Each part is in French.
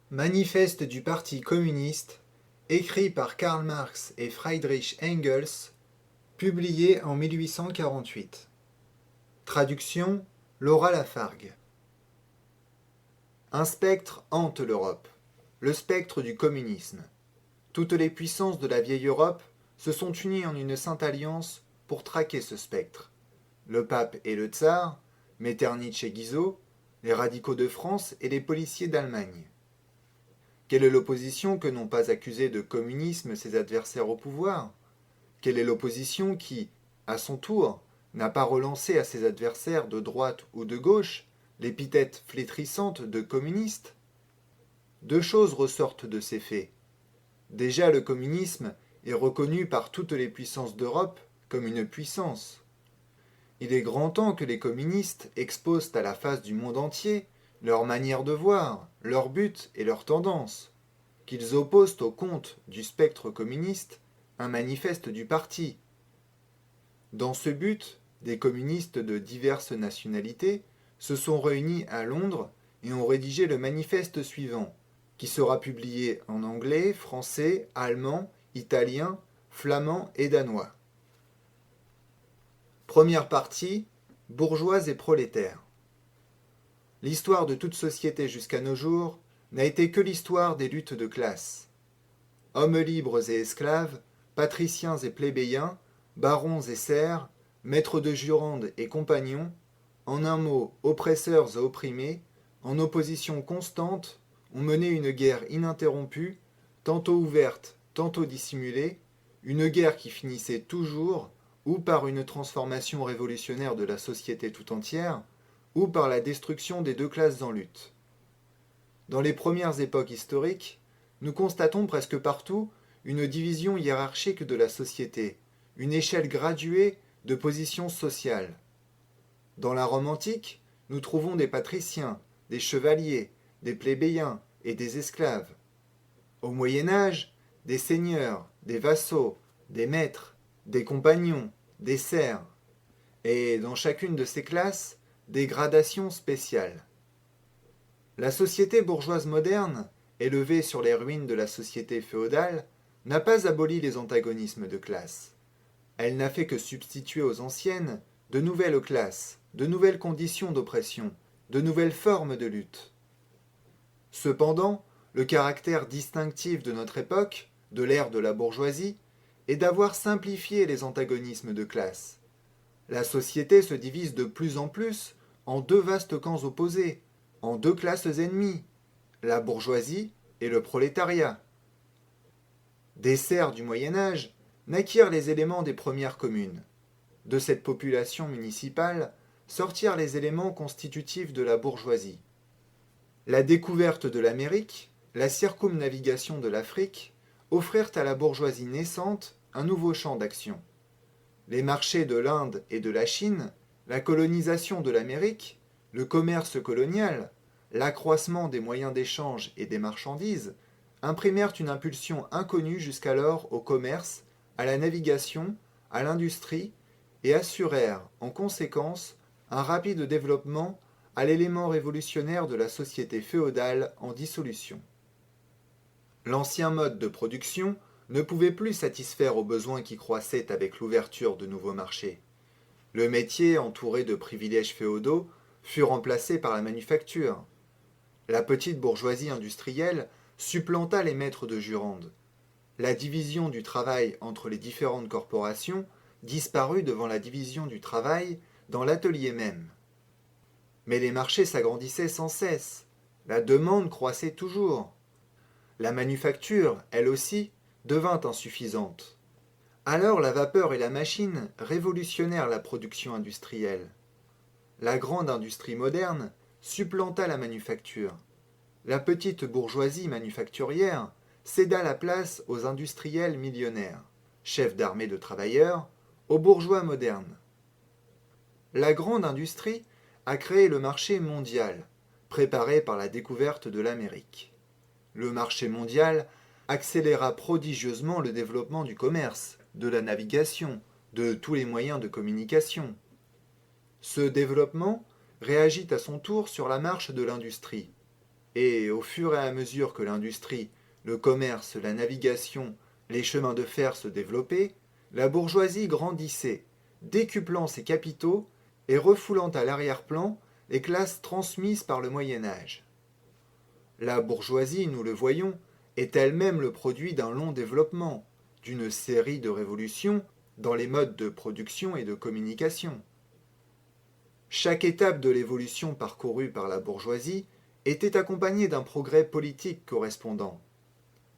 Manifeste du Parti communiste, écrit par Karl Marx et Friedrich Engels, publié en 1848. Traduction Laura Lafargue. Un spectre hante l'Europe, le spectre du communisme. Toutes les puissances de la vieille Europe se sont unies en une sainte alliance pour traquer ce spectre. Le pape et le tsar, Metternich et Guizot, les radicaux de France et les policiers d'Allemagne. Quelle est l'opposition que n'ont pas accusée de communisme ses adversaires au pouvoir? Quelle est l'opposition qui, à son tour, n'a pas relancé à ses adversaires de droite ou de gauche l'épithète flétrissante de communiste? Deux choses ressortent de ces faits. Déjà, le communisme est reconnu par toutes les puissances d'Europe comme une puissance. Il est grand temps que les communistes exposent à la face du monde entier leur manière de voir, leurs buts et leurs tendances, qu'ils opposent au compte du spectre communiste un manifeste du parti. Dans ce but, des communistes de diverses nationalités se sont réunis à Londres et ont rédigé le manifeste suivant, qui sera publié en anglais, français, allemand, italien, flamand et danois. Première partie, bourgeois et prolétaires. L'histoire de toute société jusqu'à nos jours n'a été que l'histoire des luttes de classe. Hommes libres et esclaves, patriciens et plébéiens, barons et serfs, maîtres de jurande et compagnons, en un mot, oppresseurs et opprimés, en opposition constante, ont mené une guerre ininterrompue, tantôt ouverte, tantôt dissimulée, une guerre qui finissait toujours, ou par une transformation révolutionnaire de la société tout entière, ou par la destruction des deux classes en lutte. Dans les premières époques historiques, nous constatons presque partout une division hiérarchique de la société, une échelle graduée de positions sociales. Dans la Rome antique, nous trouvons des patriciens, des chevaliers, des plébéiens et des esclaves. Au Moyen Âge, des seigneurs, des vassaux, des maîtres, des compagnons, des serfs, et dans chacune de ces classes, des gradations spéciales. La société bourgeoise moderne, élevée sur les ruines de la société féodale, n'a pas aboli les antagonismes de classe. Elle n'a fait que substituer aux anciennes de nouvelles classes, de nouvelles conditions d'oppression, de nouvelles formes de lutte. Cependant, le caractère distinctif de notre époque, de l'ère de la bourgeoisie, est d'avoir simplifié les antagonismes de classe. La société se divise de plus en plus en deux vastes camps opposés, en deux classes ennemies, la bourgeoisie et le prolétariat. Des serfs du Moyen Âge naquirent les éléments des premières communes. De cette population municipale sortirent les éléments constitutifs de la bourgeoisie. La découverte de l'Amérique, la circumnavigation de l'Afrique offrirent à la bourgeoisie naissante un nouveau champ d'action. Les marchés de l'Inde et de la Chine, la colonisation de l'Amérique, le commerce colonial, l'accroissement des moyens d'échange et des marchandises imprimèrent une impulsion inconnue jusqu'alors au commerce, à la navigation, à l'industrie et assurèrent, en conséquence, un rapide développement à l'élément révolutionnaire de la société féodale en dissolution. L'ancien mode de production ne pouvait plus satisfaire aux besoins qui croissaient avec l'ouverture de nouveaux marchés. Le métier, entouré de privilèges féodaux, fut remplacé par la manufacture. La petite bourgeoisie industrielle supplanta les maîtres de jurande. La division du travail entre les différentes corporations disparut devant la division du travail dans l'atelier même. Mais les marchés s'agrandissaient sans cesse, la demande croissait toujours. La manufacture, elle aussi, devint insuffisante. Alors la vapeur et la machine révolutionnèrent la production industrielle. La grande industrie moderne supplanta la manufacture. La petite bourgeoisie manufacturière céda la place aux industriels millionnaires, chefs d'armée de travailleurs, aux bourgeois modernes. La grande industrie a créé le marché mondial, préparé par la découverte de l'Amérique. Le marché mondial accéléra prodigieusement le développement du commerce, de la navigation, de tous les moyens de communication. Ce développement réagit à son tour sur la marche de l'industrie. et au fur et à mesure que l'industrie, le commerce, la navigation, les chemins de fer se développaient, la bourgeoisie grandissait, décuplant ses capitaux et refoulant à l'arrière-plan les classes transmises par le Moyen Âge. La bourgeoisie, nous le voyons, est elle-même le produit d'un long développement, d'une série de révolutions dans les modes de production et de communication. Chaque étape de l'évolution parcourue par la bourgeoisie était accompagnée d'un progrès politique correspondant.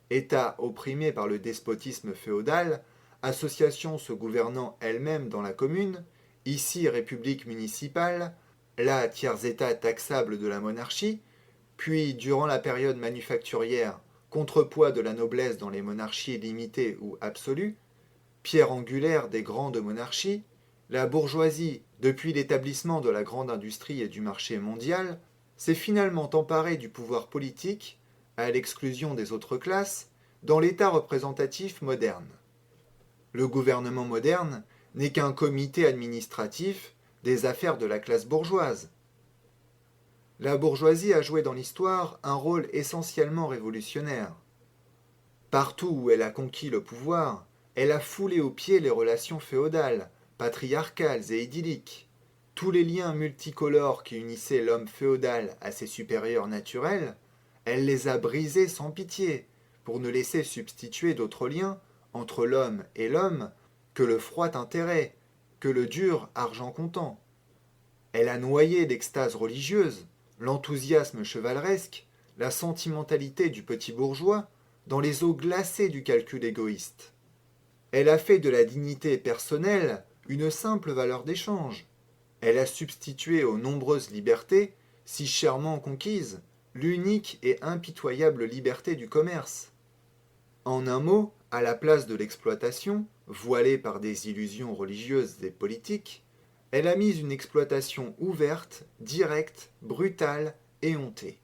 État opprimé par le despotisme féodal, association se gouvernant elle-même dans la commune, ici république municipale, là tiers-état taxable de la monarchie, puis durant la période manufacturière, contrepoids de la noblesse dans les monarchies limitées ou absolues, pierre angulaire des grandes monarchies, la bourgeoisie, depuis l'établissement de la grande industrie et du marché mondial, s'est finalement emparée du pouvoir politique, à l'exclusion des autres classes, dans l'État représentatif moderne. Le gouvernement moderne n'est qu'un comité administratif des affaires de la classe bourgeoise. La bourgeoisie a joué dans l'histoire un rôle essentiellement révolutionnaire. Partout où elle a conquis le pouvoir, elle a foulé aux pieds les relations féodales, patriarcales et idylliques. Tous les liens multicolores qui unissaient l'homme féodal à ses supérieurs naturels, elle les a brisés sans pitié, pour ne laisser substituer d'autres liens entre l'homme et l'homme que le froid intérêt, que le dur argent comptant. Elle a noyé l'extase religieuse, l'enthousiasme chevaleresque, la sentimentalité du petit bourgeois dans les eaux glacées du calcul égoïste. Elle a fait de la dignité personnelle une simple valeur d'échange. Elle a substitué aux nombreuses libertés, si chèrement conquises, l'unique et impitoyable liberté du commerce. En un mot, à la place de l'exploitation, voilée par des illusions religieuses et politiques, elle a mis une exploitation ouverte, directe, brutale, éhontée.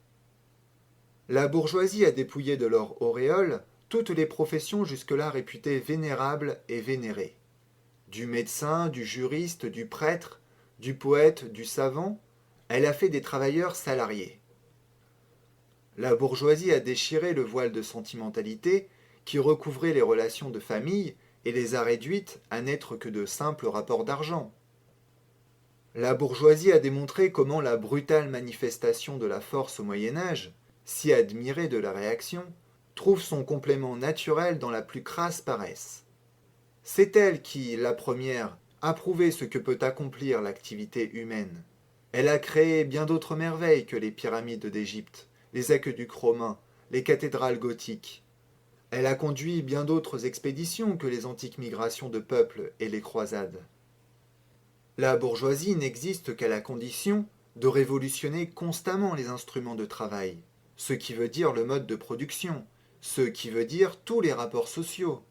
La bourgeoisie a dépouillé de leur auréole toutes les professions jusque-là réputées vénérables et vénérées. Du médecin, du juriste, du prêtre, du poète, du savant, elle a fait des travailleurs salariés. La bourgeoisie a déchiré le voile de sentimentalité qui recouvrait les relations de famille et les a réduites à n'être que de simples rapports d'argent. La bourgeoisie a démontré comment la brutale manifestation de la force au Moyen Âge, si admirée de la réaction, trouve son complément naturel dans la plus crasse paresse. C'est elle qui, la première, a prouvé ce que peut accomplir l'activité humaine. Elle a créé bien d'autres merveilles que les pyramides d'Égypte, les aqueducs romains, les cathédrales gothiques. Elle a conduit bien d'autres expéditions que les antiques migrations de peuples et les croisades. La bourgeoisie n'existe qu'à la condition de révolutionner constamment les instruments de travail, ce qui veut dire le mode de production, ce qui veut dire tous les rapports sociaux.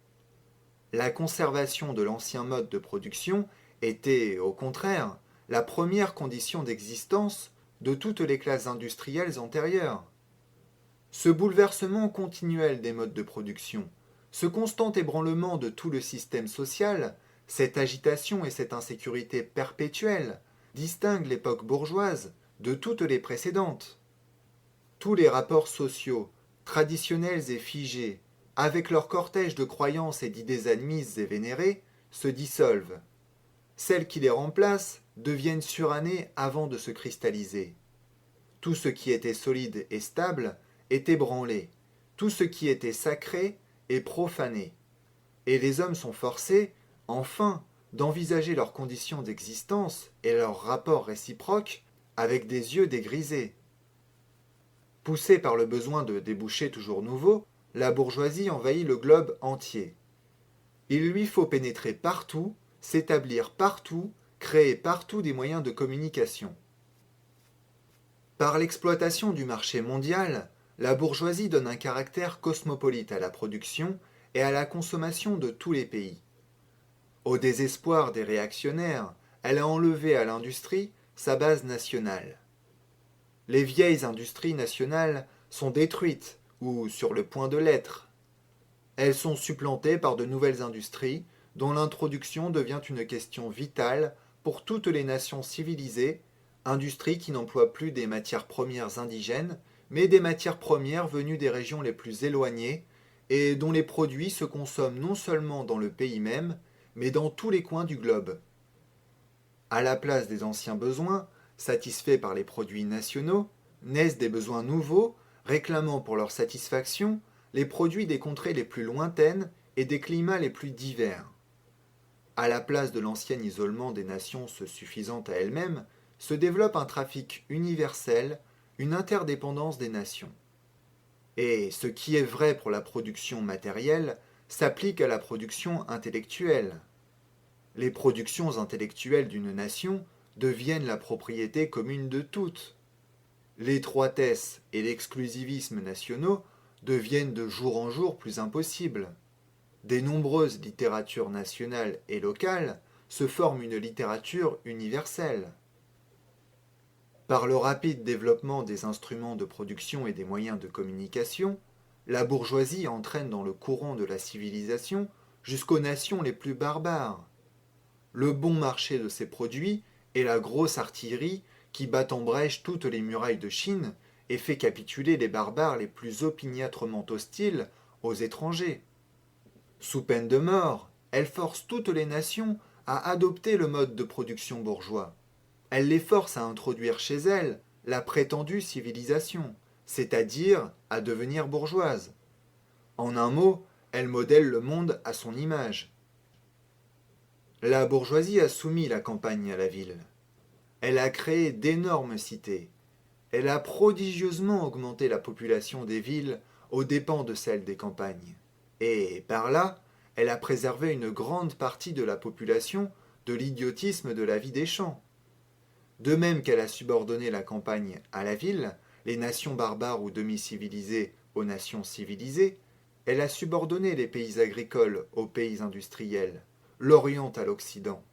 La conservation de l'ancien mode de production était, au contraire, la première condition d'existence de toutes les classes industrielles antérieures. Ce bouleversement continuel des modes de production, ce constant ébranlement de tout le système social, cette agitation et cette insécurité perpétuelle distinguent l'époque bourgeoise de toutes les précédentes. Tous les rapports sociaux, traditionnels et figés, avec leur cortège de croyances et d'idées admises et vénérées, se dissolvent. Celles qui les remplacent deviennent surannées avant de se cristalliser. Tout ce qui était solide et stable est ébranlé, tout ce qui était sacré est profané. Et les hommes sont forcés, enfin, d'envisager leurs conditions d'existence et leurs rapports réciproques avec des yeux dégrisés. Poussée par le besoin de débouchés toujours nouveaux, la bourgeoisie envahit le globe entier. Il lui faut pénétrer partout, s'établir partout, créer partout des moyens de communication. Par l'exploitation du marché mondial, la bourgeoisie donne un caractère cosmopolite à la production et à la consommation de tous les pays. Au désespoir des réactionnaires, elle a enlevé à l'industrie sa base nationale. Les vieilles industries nationales sont détruites ou sur le point de l'être. Elles sont supplantées par de nouvelles industries dont l'introduction devient une question vitale pour toutes les nations civilisées, industries qui n'emploient plus des matières premières indigènes, mais des matières premières venues des régions les plus éloignées et dont les produits se consomment non seulement dans le pays même, mais dans tous les coins du globe. À la place des anciens besoins, satisfaits par les produits nationaux, naissent des besoins nouveaux, réclamant pour leur satisfaction les produits des contrées les plus lointaines et des climats les plus divers. À la place de l'ancien isolement des nations se suffisant à elles-mêmes, se développe un trafic universel, une interdépendance des nations. Et ce qui est vrai pour la production matérielle s'applique à la production intellectuelle. Les productions intellectuelles d'une nation deviennent la propriété commune de toutes. L'étroitesse et l'exclusivisme nationaux deviennent de jour en jour plus impossibles. Des nombreuses littératures nationales et locales se forme une littérature universelle. Par le rapide développement des instruments de production et des moyens de communication, la bourgeoisie entraîne dans le courant de la civilisation jusqu'aux nations les plus barbares. Le bon marché de ces produits est la grosse artillerie qui bat en brèche toutes les murailles de Chine et fait capituler les barbares les plus opiniâtrement hostiles aux étrangers. Sous peine de mort, elle force toutes les nations à adopter le mode de production bourgeois. Elle les force à introduire chez elles la prétendue civilisation, c'est-à-dire à devenir bourgeoises. En un mot, elle modèle le monde à son image. La bourgeoisie a soumis la campagne à la ville. Elle a créé d'énormes cités. Elle a prodigieusement augmenté la population des villes aux dépens de celle des campagnes. Et, par là, elle a préservé une grande partie de la population de l'idiotisme de la vie des champs. De même qu'elle a subordonné la campagne à la ville, les nations barbares ou demi-civilisées aux nations civilisées, elle a subordonné les pays agricoles aux pays industriels, l'Orient à l'Occident.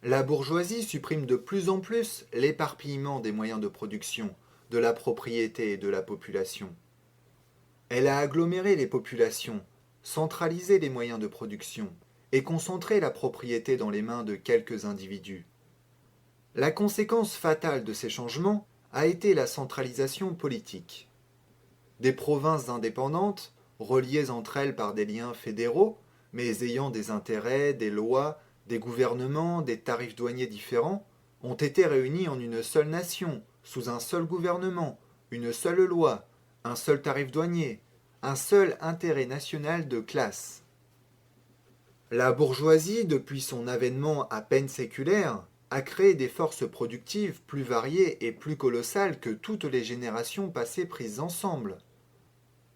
La bourgeoisie supprime de plus en plus l'éparpillement des moyens de production, de la propriété et de la population. Elle a aggloméré les populations, centralisé les moyens de production et concentré la propriété dans les mains de quelques individus. La conséquence fatale de ces changements a été la centralisation politique. Des provinces indépendantes, reliées entre elles par des liens fédéraux, mais ayant des intérêts, des lois, des gouvernements, des tarifs douaniers différents, ont été réunies en une seule nation, sous un seul gouvernement, une seule loi, un seul tarif douanier, un seul intérêt national de classe. La bourgeoisie, depuis son avènement à peine séculaire, a créé des forces productives plus variées et plus colossales que toutes les générations passées prises ensemble.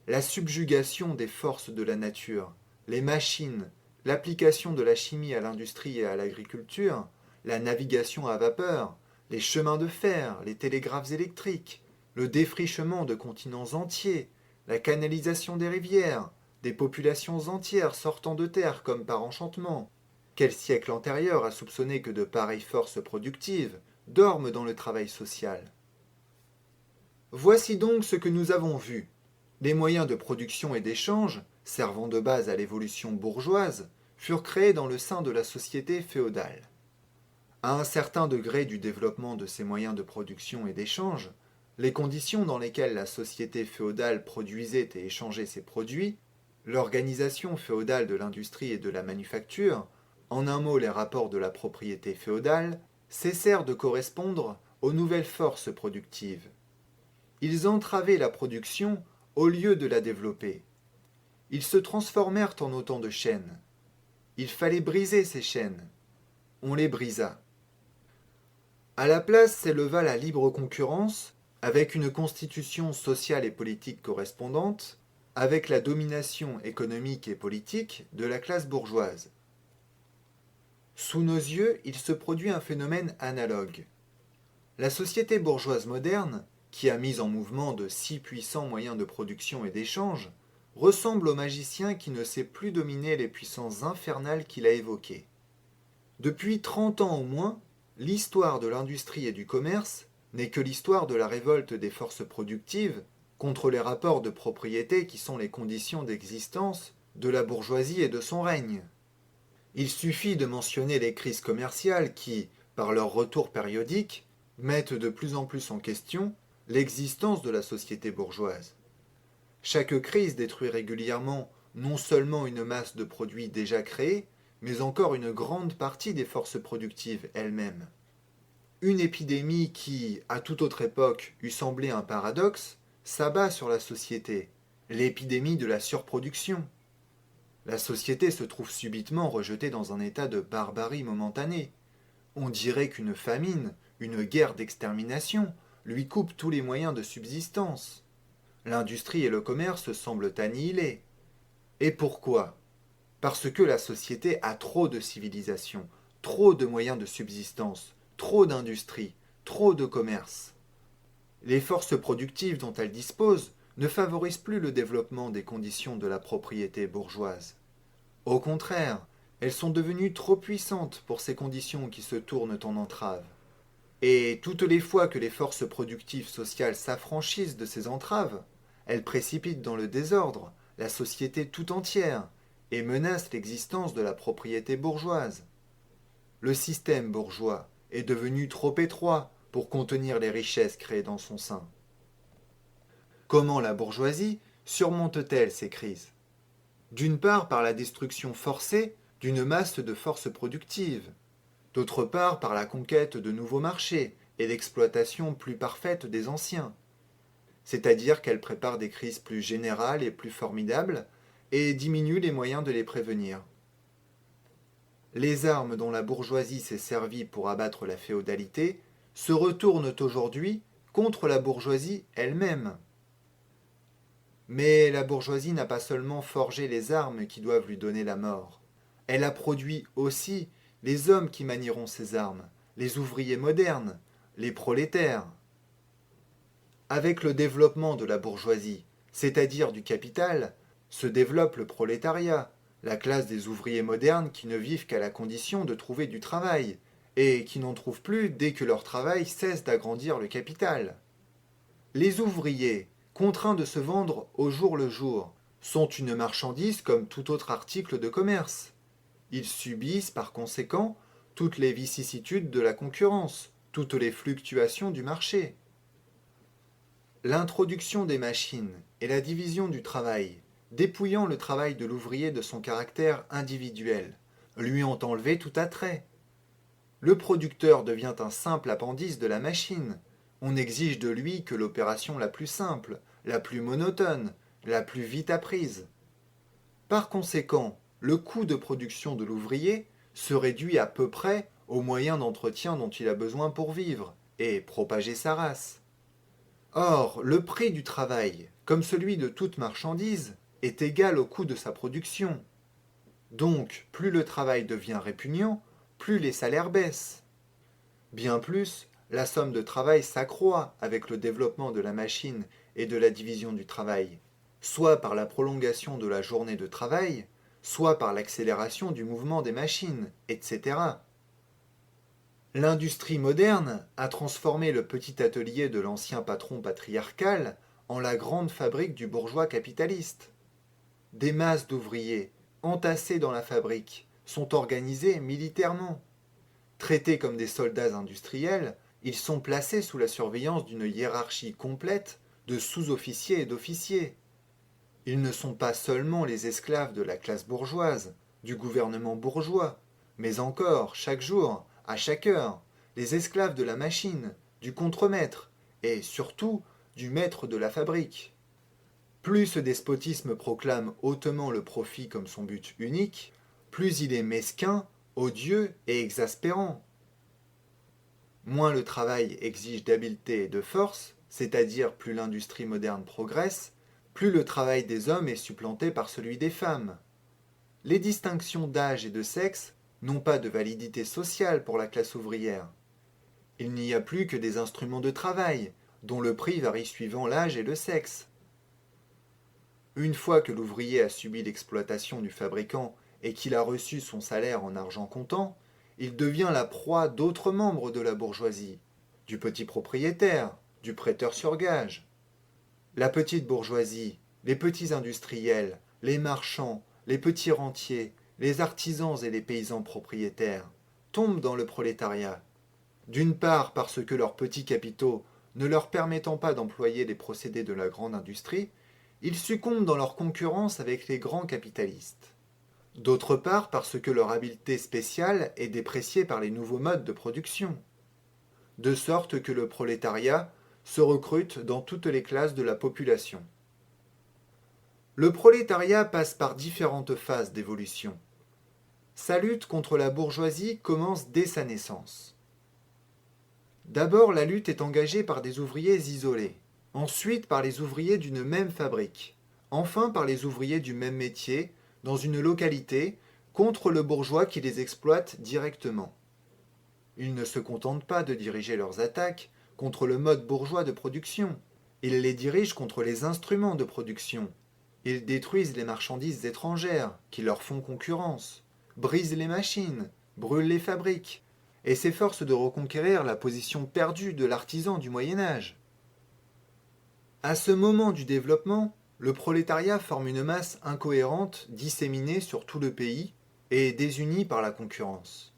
La subjugation des forces de la nature, les machines, l'application de la chimie à l'industrie et à l'agriculture, la navigation à vapeur, les chemins de fer, les télégraphes électriques, le défrichement de continents entiers, la canalisation des rivières, des populations entières sortant de terre comme par enchantement. Quel siècle antérieur a soupçonné que de pareilles forces productives dorment dans le travail social? Voici donc ce que nous avons vu. Les moyens de production et d'échange, servant de base à l'évolution bourgeoise, furent créés dans le sein de la société féodale. À un certain degré du développement de ces moyens de production et d'échange, les conditions dans lesquelles la société féodale produisait et échangeait ses produits, l'organisation féodale de l'industrie et de la manufacture, en un mot les rapports de la propriété féodale, cessèrent de correspondre aux nouvelles forces productives. Ils entravaient la production au lieu de la développer. Ils se transformèrent en autant de chaînes. Il fallait briser ces chaînes. On les brisa. À la place s'éleva la libre concurrence, avec une constitution sociale et politique correspondante, avec la domination économique et politique de la classe bourgeoise. Sous nos yeux, il se produit un phénomène analogue. La société bourgeoise moderne, qui a mis en mouvement de si puissants moyens de production et d'échange, ressemble au magicien qui ne sait plus dominer les puissances infernales qu'il a évoquées. Depuis 30 ans au moins, l'histoire de l'industrie et du commerce n'est que l'histoire de la révolte des forces productives contre les rapports de propriété qui sont les conditions d'existence de la bourgeoisie et de son règne. Il suffit de mentionner les crises commerciales qui, par leur retour périodique, mettent de plus en plus en question l'existence de la société bourgeoise. Chaque crise détruit régulièrement non seulement une masse de produits déjà créés, mais encore une grande partie des forces productives elles-mêmes. Une épidémie qui, à toute autre époque, eût semblé un paradoxe, s'abat sur la société, l'épidémie de la surproduction. La société se trouve subitement rejetée dans un état de barbarie momentanée. On dirait qu'une famine, une guerre d'extermination, lui coupe tous les moyens de subsistance. L'industrie et le commerce semblent annihilés. Et pourquoi? Parce que la société a trop de civilisation, trop de moyens de subsistance, trop d'industrie, trop de commerce. Les forces productives dont elle dispose ne favorisent plus le développement des conditions de la propriété bourgeoise. Au contraire, elles sont devenues trop puissantes pour ces conditions qui se tournent en entrave. Et toutes les fois que les forces productives sociales s'affranchissent de ces entraves, elles précipitent dans le désordre la société tout entière et menacent l'existence de la propriété bourgeoise. Le système bourgeois est devenu trop étroit pour contenir les richesses créées dans son sein. Comment la bourgeoisie surmonte-t-elle ces crises? D'une part par la destruction forcée d'une masse de forces productives, d'autre part par la conquête de nouveaux marchés et l'exploitation plus parfaite des anciens. C'est-à-dire qu'elle prépare des crises plus générales et plus formidables et diminue les moyens de les prévenir. Les armes dont la bourgeoisie s'est servie pour abattre la féodalité se retournent aujourd'hui contre la bourgeoisie elle-même. Mais la bourgeoisie n'a pas seulement forgé les armes qui doivent lui donner la mort. Elle a produit aussi les hommes qui manieront ces armes, les ouvriers modernes, les prolétaires. Avec le développement de la bourgeoisie, c'est-à-dire du capital, se développe le prolétariat, la classe des ouvriers modernes qui ne vivent qu'à la condition de trouver du travail, et qui n'en trouvent plus dès que leur travail cesse d'agrandir le capital. Les ouvriers, contraints de se vendre au jour le jour, sont une marchandise comme tout autre article de commerce. Ils subissent par conséquent toutes les vicissitudes de la concurrence, toutes les fluctuations du marché. L'introduction des machines et la division du travail, dépouillant le travail de l'ouvrier de son caractère individuel, lui ont enlevé tout attrait. Le producteur devient un simple appendice de la machine. On exige de lui que l'opération la plus simple, la plus monotone, la plus vite apprise. Par conséquent, le coût de production de l'ouvrier se réduit à peu près aux moyens d'entretien dont il a besoin pour vivre et propager sa race. Or, le prix du travail, comme celui de toute marchandise, est égal au coût de sa production. Donc, plus le travail devient répugnant, plus les salaires baissent. Bien plus, la somme de travail s'accroît avec le développement de la machine et de la division du travail, soit par la prolongation de la journée de travail, soit par l'accélération du mouvement des machines, etc. L'industrie moderne a transformé le petit atelier de l'ancien patron patriarcal en la grande fabrique du bourgeois capitaliste. Des masses d'ouvriers, entassés dans la fabrique, sont organisés militairement. Traités comme des soldats industriels, ils sont placés sous la surveillance d'une hiérarchie complète de sous-officiers et d'officiers. Ils ne sont pas seulement les esclaves de la classe bourgeoise, du gouvernement bourgeois, mais encore, chaque jour, à chaque heure, les esclaves de la machine, du contremaître, et surtout du maître de la fabrique. Plus ce despotisme proclame hautement le profit comme son but unique, plus il est mesquin, odieux et exaspérant. Moins le travail exige d'habileté et de force, c'est-à-dire plus l'industrie moderne progresse, plus le travail des hommes est supplanté par celui des femmes. Les distinctions d'âge et de sexe n'ont pas de validité sociale pour la classe ouvrière. Il n'y a plus que des instruments de travail, dont le prix varie suivant l'âge et le sexe. Une fois que l'ouvrier a subi l'exploitation du fabricant et qu'il a reçu son salaire en argent comptant, il devient la proie d'autres membres de la bourgeoisie, du petit propriétaire, du prêteur sur gage. La petite bourgeoisie, les petits industriels, les marchands, les petits rentiers, les artisans et les paysans propriétaires tombent dans le prolétariat. D'une part parce que leurs petits capitaux ne leur permettant pas d'employer les procédés de la grande industrie, ils succombent dans leur concurrence avec les grands capitalistes. D'autre part parce que leur habileté spéciale est dépréciée par les nouveaux modes de production. De sorte que le prolétariat se recrute dans toutes les classes de la population. Le prolétariat passe par différentes phases d'évolution. Sa lutte contre la bourgeoisie commence dès sa naissance. D'abord, la lutte est engagée par des ouvriers isolés, ensuite par les ouvriers d'une même fabrique, enfin par les ouvriers du même métier, dans une localité, contre le bourgeois qui les exploite directement. Ils ne se contentent pas de diriger leurs attaques contre le mode bourgeois de production, ils les dirigent contre les instruments de production. Ils détruisent les marchandises étrangères qui leur font concurrence, brisent les machines, brûlent les fabriques, et s'efforcent de reconquérir la position perdue de l'artisan du Moyen Âge. À ce moment du développement, le prolétariat forme une masse incohérente disséminée sur tout le pays et désunie par la concurrence.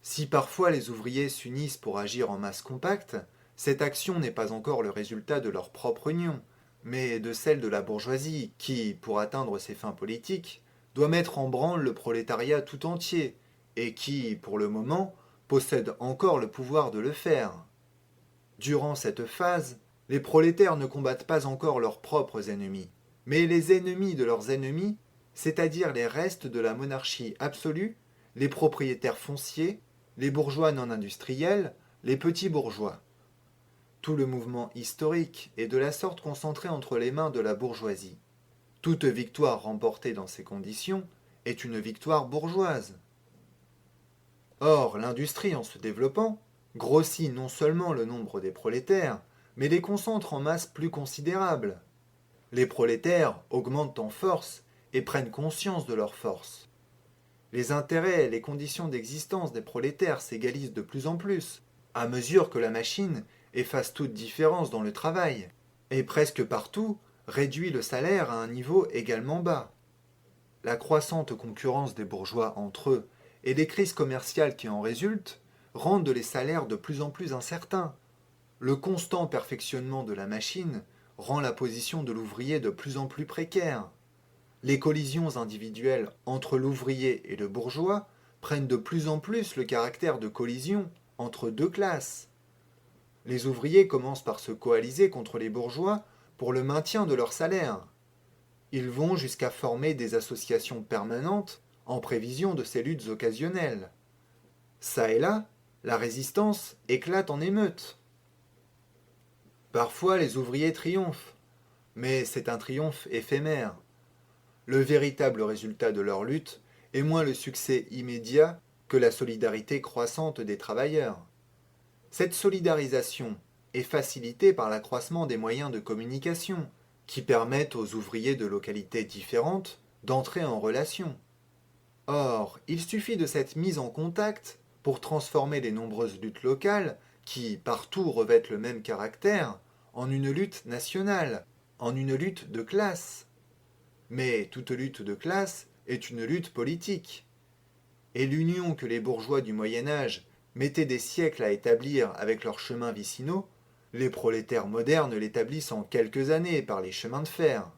Si parfois les ouvriers s'unissent pour agir en masse compacte, cette action n'est pas encore le résultat de leur propre union, mais de celle de la bourgeoisie qui, pour atteindre ses fins politiques, doit mettre en branle le prolétariat tout entier, et qui, pour le moment, possède encore le pouvoir de le faire. Durant cette phase, les prolétaires ne combattent pas encore leurs propres ennemis, mais les ennemis de leurs ennemis, c'est-à-dire les restes de la monarchie absolue, les propriétaires fonciers, les bourgeois non industriels, les petits bourgeois. Tout le mouvement historique est de la sorte concentré entre les mains de la bourgeoisie. Toute victoire remportée dans ces conditions est une victoire bourgeoise. Or, l'industrie, en se développant, grossit non seulement le nombre des prolétaires, mais les concentre en masse plus considérables. Les prolétaires augmentent en force et prennent conscience de leur force. Les intérêts et les conditions d'existence des prolétaires s'égalisent de plus en plus, à mesure que la machine efface toute différence dans le travail, et presque partout réduit le salaire à un niveau également bas. La croissante concurrence des bourgeois entre eux et les crises commerciales qui en résultent rendent les salaires de plus en plus incertains. Le constant perfectionnement de la machine rend la position de l'ouvrier de plus en plus précaire. Les collisions individuelles entre l'ouvrier et le bourgeois prennent de plus en plus le caractère de collision entre deux classes. Les ouvriers commencent par se coaliser contre les bourgeois pour le maintien de leur salaire. Ils vont jusqu'à former des associations permanentes en prévision de ces luttes occasionnelles. Ça et là, la résistance éclate en émeute. Parfois, les ouvriers triomphent, mais c'est un triomphe éphémère. Le véritable résultat de leur lutte est moins le succès immédiat que la solidarité croissante des travailleurs. Cette solidarisation est facilitée par l'accroissement des moyens de communication, qui permettent aux ouvriers de localités différentes d'entrer en relation. Or, il suffit de cette mise en contact pour transformer les nombreuses luttes locales, qui partout revêtent le même caractère, en une lutte nationale, en une lutte de classe. Mais toute lutte de classe est une lutte politique. Et l'union que les bourgeois du Moyen Âge mettaient des siècles à établir avec leurs chemins vicinaux, les prolétaires modernes l'établissent en quelques années par les chemins de fer.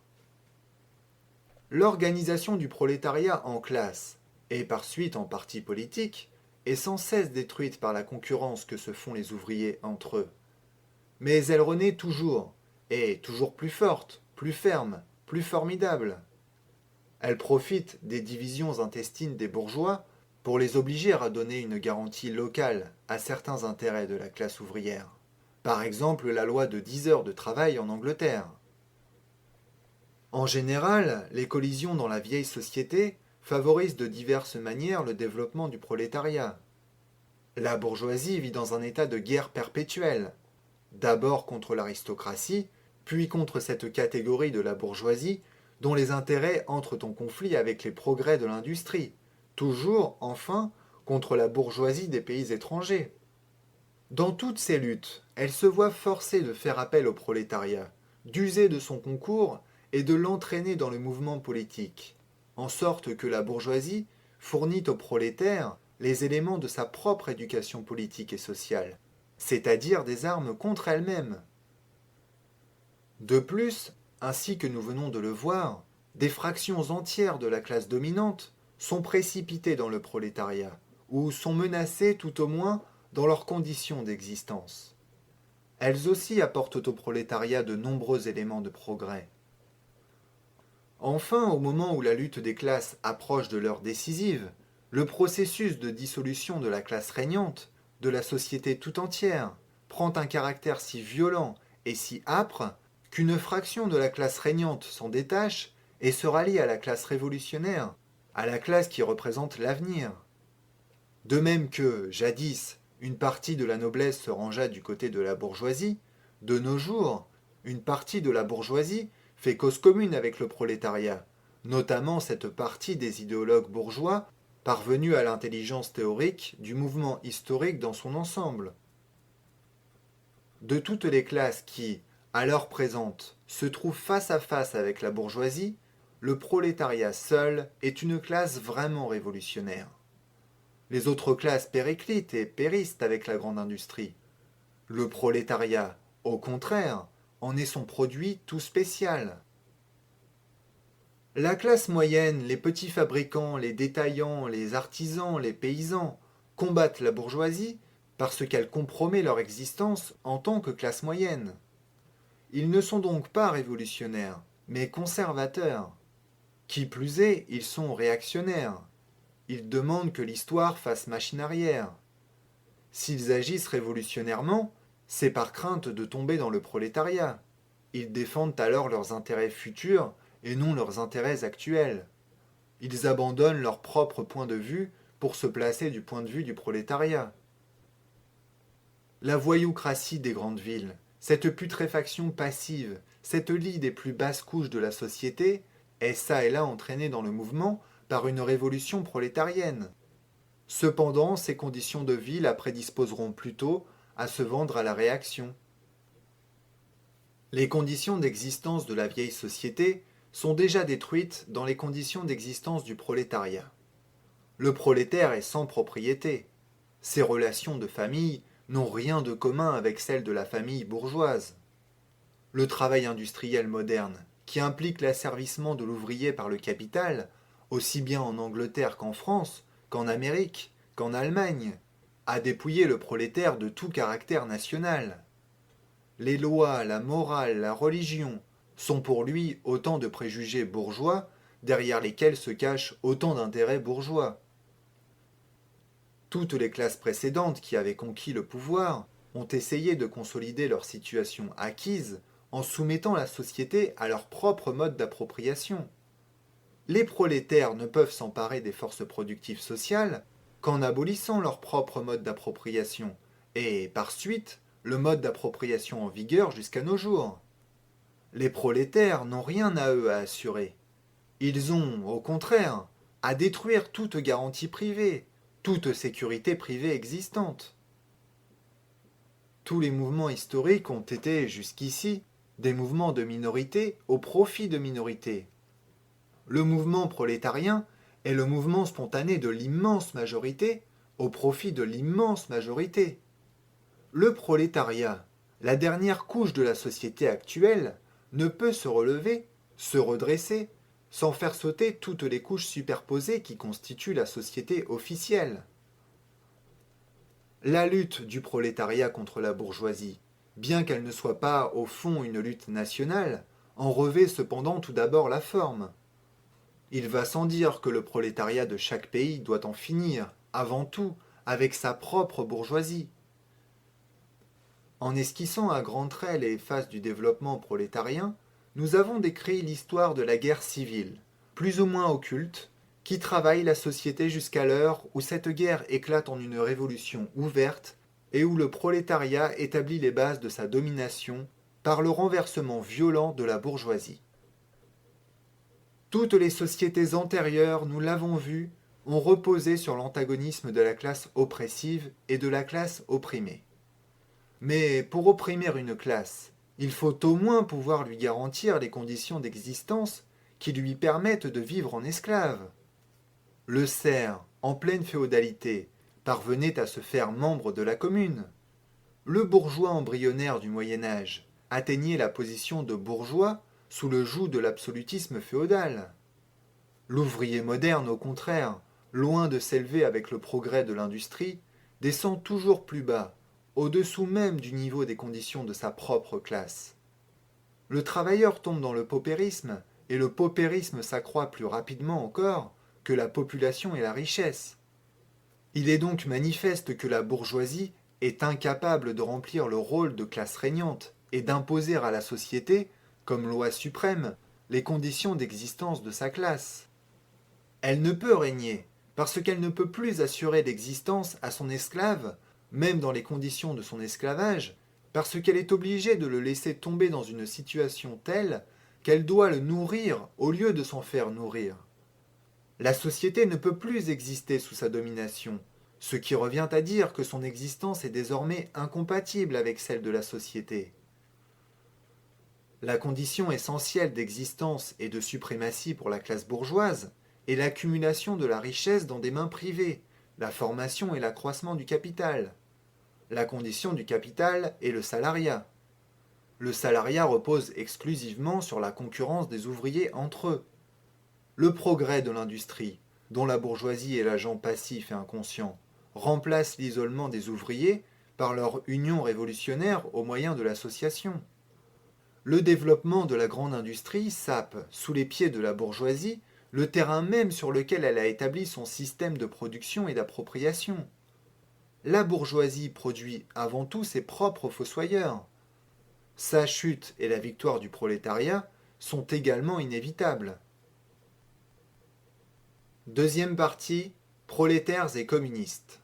L'organisation du prolétariat en classe, et par suite en parti politique, est sans cesse détruite par la concurrence que se font les ouvriers entre eux. Mais elle renaît toujours, et toujours plus forte, plus ferme, plus formidable. Elle profite des divisions intestines des bourgeois pour les obliger à donner une garantie locale à certains intérêts de la classe ouvrière. Par exemple, la loi de 10 heures de travail en Angleterre. En général, les collisions dans la vieille société favorisent de diverses manières le développement du prolétariat. La bourgeoisie vit dans un état de guerre perpétuelle, d'abord contre l'aristocratie, puis contre cette catégorie de la bourgeoisie dont les intérêts entrent en conflit avec les progrès de l'industrie, toujours, enfin, contre la bourgeoisie des pays étrangers. Dans toutes ces luttes, elle se voit forcée de faire appel au prolétariat, d'user de son concours et de l'entraîner dans le mouvement politique, en sorte que la bourgeoisie fournit aux prolétaires les éléments de sa propre éducation politique et sociale, c'est-à-dire des armes contre elles-mêmes. De plus, ainsi que nous venons de le voir, des fractions entières de la classe dominante sont précipitées dans le prolétariat, ou sont menacées tout au moins dans leurs conditions d'existence. Elles aussi apportent au prolétariat de nombreux éléments de progrès. Enfin, au moment où la lutte des classes approche de l'heure décisive, le processus de dissolution de la classe régnante, de la société tout entière, prend un caractère si violent et si âpre qu'une fraction de la classe régnante s'en détache et se rallie à la classe révolutionnaire, à la classe qui représente l'avenir. De même que, jadis, une partie de la noblesse se rangea du côté de la bourgeoisie, de nos jours, une partie de la bourgeoisie fait cause commune avec le prolétariat, notamment cette partie des idéologues bourgeois parvenus à l'intelligence théorique du mouvement historique dans son ensemble. De toutes les classes qui, à l'heure présente, se trouvent face à face avec la bourgeoisie, le prolétariat seul est une classe vraiment révolutionnaire. Les autres classes périclitent et périssent avec la grande industrie. Le prolétariat, au contraire, en est son produit tout spécial. La classe moyenne, les petits fabricants, les détaillants, les artisans, les paysans, combattent la bourgeoisie parce qu'elle compromet leur existence en tant que classe moyenne. Ils ne sont donc pas révolutionnaires, mais conservateurs. Qui plus est, ils sont réactionnaires. Ils demandent que l'histoire fasse machine arrière. S'ils agissent révolutionnairement, c'est par crainte de tomber dans le prolétariat. Ils défendent alors leurs intérêts futurs et non leurs intérêts actuels. Ils abandonnent leur propre point de vue pour se placer du point de vue du prolétariat. La voyoucratie des grandes villes, cette putréfaction passive, cette lie des plus basses couches de la société, est ça et là entraînée dans le mouvement par une révolution prolétarienne. Cependant, ces conditions de vie la prédisposeront plutôt à se vendre à la réaction. Les conditions d'existence de la vieille société sont déjà détruites dans les conditions d'existence du prolétariat. Le prolétaire est sans propriété. Ses relations de famille n'ont rien de commun avec celles de la famille bourgeoise. Le travail industriel moderne, qui implique l'asservissement de l'ouvrier par le capital, aussi bien en Angleterre qu'en France, qu'en Amérique, qu'en Allemagne, a dépouillé le prolétaire de tout caractère national. Les lois, la morale, la religion sont pour lui autant de préjugés bourgeois derrière lesquels se cachent autant d'intérêts bourgeois. Toutes les classes précédentes qui avaient conquis le pouvoir ont essayé de consolider leur situation acquise en soumettant la société à leur propre mode d'appropriation. Les prolétaires ne peuvent s'emparer des forces productives sociales qu'en abolissant leur propre mode d'appropriation, et, par suite, le mode d'appropriation en vigueur jusqu'à nos jours. Les prolétaires n'ont rien à eux à assurer. Ils ont, au contraire, à détruire toute garantie privée, toute sécurité privée existante. Tous les mouvements historiques ont été, jusqu'ici, des mouvements de minorité au profit de minorités. Le mouvement prolétarien est le mouvement spontané de l'immense majorité au profit de l'immense majorité. Le prolétariat, la dernière couche de la société actuelle, ne peut se relever, se redresser, sans faire sauter toutes les couches superposées qui constituent la société officielle. La lutte du prolétariat contre la bourgeoisie, bien qu'elle ne soit pas au fond une lutte nationale, en revêt cependant tout d'abord la forme. Il va sans dire que le prolétariat de chaque pays doit en finir, avant tout, avec sa propre bourgeoisie. En esquissant à grands traits les phases du développement prolétarien, nous avons décrit l'histoire de la guerre civile, plus ou moins occulte, qui travaille la société jusqu'à l'heure où cette guerre éclate en une révolution ouverte et où le prolétariat établit les bases de sa domination par le renversement violent de la bourgeoisie. Toutes les sociétés antérieures, nous l'avons vu, ont reposé sur l'antagonisme de la classe oppressive et de la classe opprimée. Mais pour opprimer une classe, il faut au moins pouvoir lui garantir les conditions d'existence qui lui permettent de vivre en esclave. Le serf, en pleine féodalité, parvenait à se faire membre de la commune. Le bourgeois embryonnaire du Moyen Âge atteignait la position de bourgeois sous le joug de l'absolutisme féodal. L'ouvrier moderne, au contraire, loin de s'élever avec le progrès de l'industrie, descend toujours plus bas, au-dessous même du niveau des conditions de sa propre classe. Le travailleur tombe dans le paupérisme, et le paupérisme s'accroît plus rapidement encore que la population et la richesse. Il est donc manifeste que la bourgeoisie est incapable de remplir le rôle de classe régnante et d'imposer à la société, comme loi suprême, les conditions d'existence de sa classe. Elle ne peut régner, parce qu'elle ne peut plus assurer l'existence à son esclave, même dans les conditions de son esclavage, parce qu'elle est obligée de le laisser tomber dans une situation telle qu'elle doit le nourrir au lieu de s'en faire nourrir. La société ne peut plus exister sous sa domination, ce qui revient à dire que son existence est désormais incompatible avec celle de la société. La condition essentielle d'existence et de suprématie pour la classe bourgeoise est l'accumulation de la richesse dans des mains privées, la formation et l'accroissement du capital. La condition du capital est le salariat. Le salariat repose exclusivement sur la concurrence des ouvriers entre eux. Le progrès de l'industrie, dont la bourgeoisie est l'agent passif et inconscient, remplace l'isolement des ouvriers par leur union révolutionnaire au moyen de l'association. Le développement de la grande industrie sape, sous les pieds de la bourgeoisie, le terrain même sur lequel elle a établi son système de production et d'appropriation. La bourgeoisie produit avant tout ses propres fossoyeurs. Sa chute et la victoire du prolétariat sont également inévitables. Deuxième partie, prolétaires et communistes.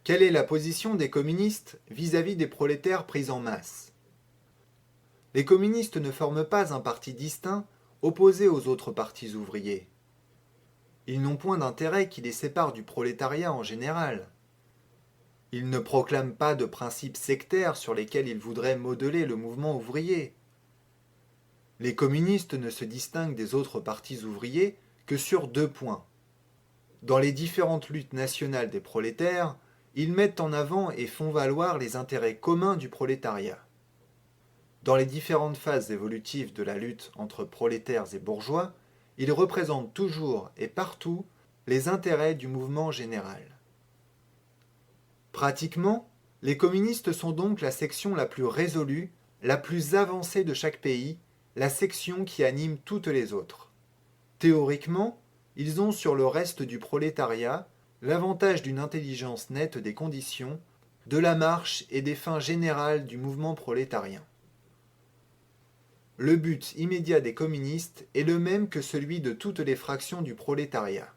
Quelle est la position des communistes vis-à-vis des prolétaires pris en masse? Les communistes ne forment pas un parti distinct opposé aux autres partis ouvriers. Ils n'ont point d'intérêt qui les sépare du prolétariat en général. Ils ne proclament pas de principes sectaires sur lesquels ils voudraient modeler le mouvement ouvrier. Les communistes ne se distinguent des autres partis ouvriers que sur deux points. Dans les différentes luttes nationales des prolétaires, ils mettent en avant et font valoir les intérêts communs du prolétariat. Dans les différentes phases évolutives de la lutte entre prolétaires et bourgeois, ils représentent toujours et partout les intérêts du mouvement général. Pratiquement, les communistes sont donc la section la plus résolue, la plus avancée de chaque pays, la section qui anime toutes les autres. Théoriquement, ils ont sur le reste du prolétariat l'avantage d'une intelligence nette des conditions, de la marche et des fins générales du mouvement prolétarien. Le but immédiat des communistes est le même que celui de toutes les fractions du prolétariat.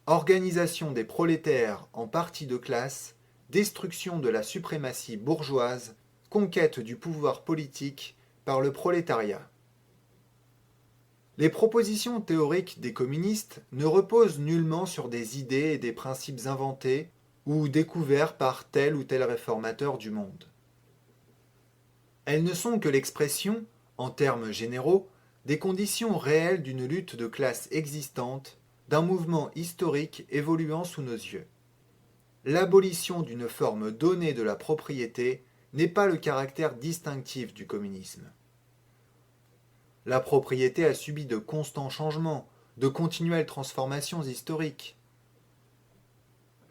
Organisation des prolétaires en partis de classe, destruction de la suprématie bourgeoise, conquête du pouvoir politique par le prolétariat. Les propositions théoriques des communistes ne reposent nullement sur des idées et des principes inventés ou découverts par tel ou tel réformateur du monde. Elles ne sont que l'expression, en termes généraux, des conditions réelles d'une lutte de classe existante, d'un mouvement historique évoluant sous nos yeux. L'abolition d'une forme donnée de la propriété n'est pas le caractère distinctif du communisme. La propriété a subi de constants changements, de continuelles transformations historiques.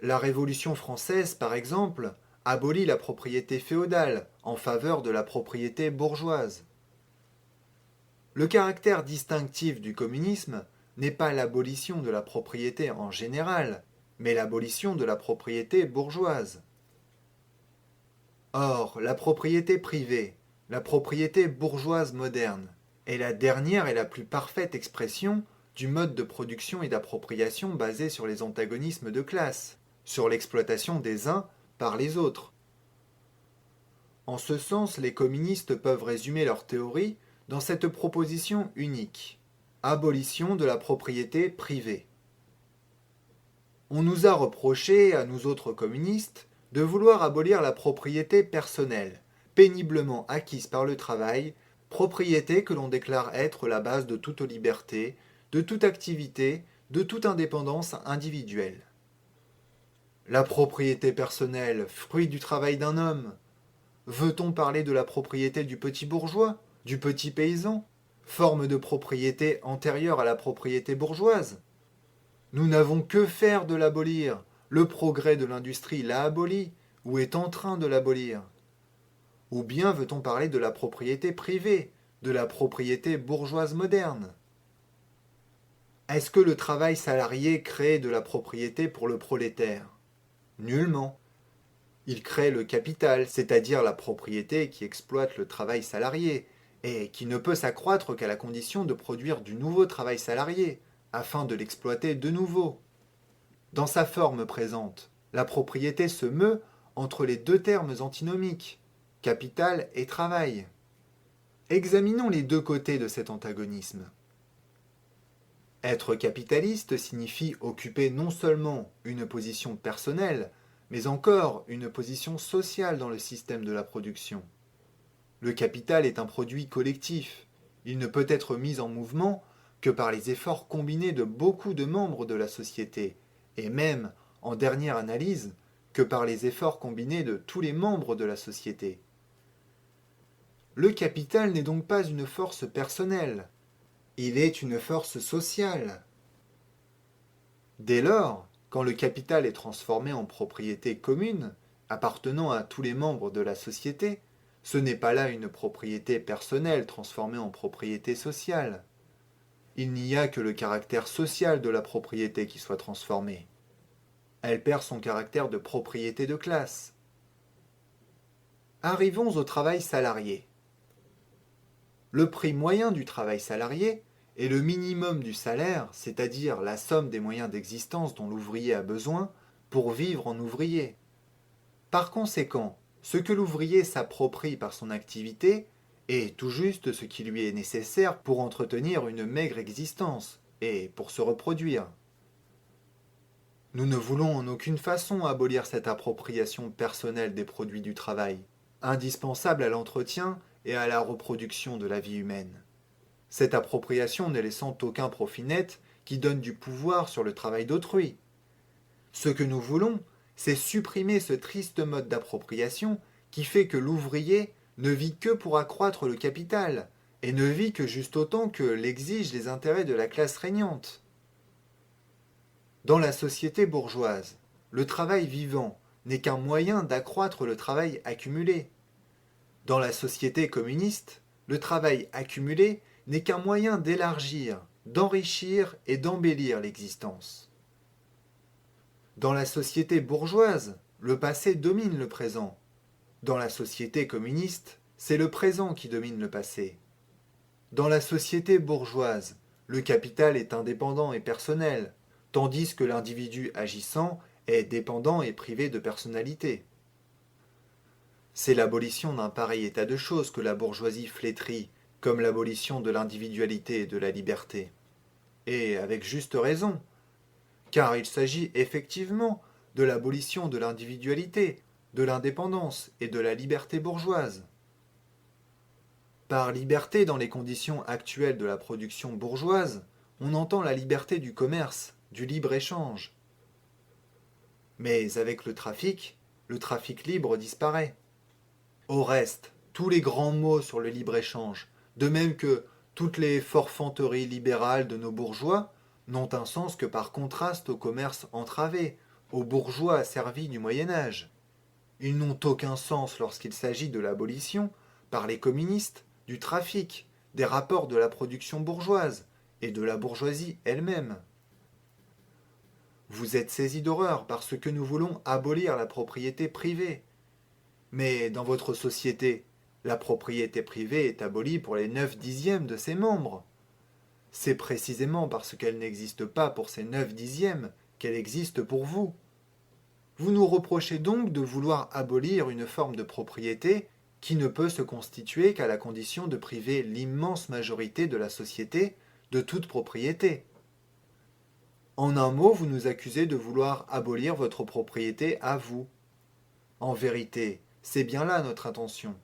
La Révolution française, par exemple, abolit la propriété féodale en faveur de la propriété bourgeoise. Le caractère distinctif du communisme n'est pas l'abolition de la propriété en général, mais l'abolition de la propriété bourgeoise. Or, la propriété privée, la propriété bourgeoise moderne, est la dernière et la plus parfaite expression du mode de production et d'appropriation basé sur les antagonismes de classe, sur l'exploitation des uns par les autres. En ce sens, les communistes peuvent résumer leur théorie dans cette proposition unique: abolition de la propriété privée. On nous a reproché, à nous autres communistes, de vouloir abolir la propriété personnelle, péniblement acquise par le travail, propriété que l'on déclare être la base de toute liberté, de toute activité, de toute indépendance individuelle. La propriété personnelle, fruit du travail d'un homme. Veut-on parler de la propriété du petit bourgeois, du petit paysan, forme de propriété antérieure à la propriété bourgeoise? Nous n'avons que faire de l'abolir. Le progrès de l'industrie l'a aboli, ou est en train de l'abolir. Ou bien veut-on parler de la propriété privée, de la propriété bourgeoise moderne? Est-ce que le travail salarié crée de la propriété pour le prolétaire? Nullement. Il crée le capital, c'est-à-dire la propriété qui exploite le travail salarié, et qui ne peut s'accroître qu'à la condition de produire du nouveau travail salarié, afin de l'exploiter de nouveau. Dans sa forme présente, la propriété se meut entre les deux termes antinomiques, capital et travail. Examinons les deux côtés de cet antagonisme. Être capitaliste signifie occuper non seulement une position personnelle, mais encore une position sociale dans le système de la production. Le capital est un produit collectif. Il ne peut être mis en mouvement que par les efforts combinés de beaucoup de membres de la société, et même, en dernière analyse, que par les efforts combinés de tous les membres de la société. Le capital n'est donc pas une force personnelle, il est une force sociale. Dès lors, quand le capital est transformé en propriété commune, appartenant à tous les membres de la société, ce n'est pas là une propriété personnelle transformée en propriété sociale. Il n'y a que le caractère social de la propriété qui soit transformé. Elle perd son caractère de propriété de classe. Arrivons au travail salarié. Le prix moyen du travail salarié est le minimum du salaire, c'est-à-dire la somme des moyens d'existence dont l'ouvrier a besoin pour vivre en ouvrier. Par conséquent, ce que l'ouvrier s'approprie par son activité est tout juste ce qui lui est nécessaire pour entretenir une maigre existence et pour se reproduire. Nous ne voulons en aucune façon abolir cette appropriation personnelle des produits du travail, indispensable à l'entretien et à la reproduction de la vie humaine. Cette appropriation ne laissant aucun profit net qui donne du pouvoir sur le travail d'autrui. Ce que nous voulons, c'est supprimer ce triste mode d'appropriation qui fait que l'ouvrier ne vit que pour accroître le capital, et ne vit que juste autant que l'exigent les intérêts de la classe régnante. Dans la société bourgeoise, le travail vivant n'est qu'un moyen d'accroître le travail accumulé. Dans la société communiste, le travail accumulé n'est qu'un moyen d'élargir, d'enrichir et d'embellir l'existence. Dans la société bourgeoise, le passé domine le présent. Dans la société communiste, c'est le présent qui domine le passé. Dans la société bourgeoise, le capital est indépendant et personnel, tandis que l'individu agissant est dépendant et privé de personnalité. C'est l'abolition d'un pareil état de choses que la bourgeoisie flétrit, comme l'abolition de l'individualité et de la liberté. Et avec juste raison, car il s'agit effectivement de l'abolition de l'individualité, de l'indépendance et de la liberté bourgeoise. Par liberté dans les conditions actuelles de la production bourgeoise, on entend la liberté du commerce, du libre-échange. Mais avec le trafic libre disparaît. Au reste, tous les grands mots sur le libre-échange, de même que toutes les forfanteries libérales de nos bourgeois, n'ont un sens que par contraste au commerce entravé, aux bourgeois asservis du Moyen-Âge. Ils n'ont aucun sens lorsqu'il s'agit de l'abolition, par les communistes, du trafic, des rapports de la production bourgeoise et de la bourgeoisie elle-même. Vous êtes saisis d'horreur parce que nous voulons abolir la propriété privée. Mais dans votre société, la propriété privée est abolie pour les 9/10 de ses membres. C'est précisément parce qu'elle n'existe pas pour ces 9/10 qu'elle existe pour vous. Vous nous reprochez donc de vouloir abolir une forme de propriété qui ne peut se constituer qu'à la condition de priver l'immense majorité de la société de toute propriété. En un mot, vous nous accusez de vouloir abolir votre propriété à vous. En vérité, c'est bien là notre intention.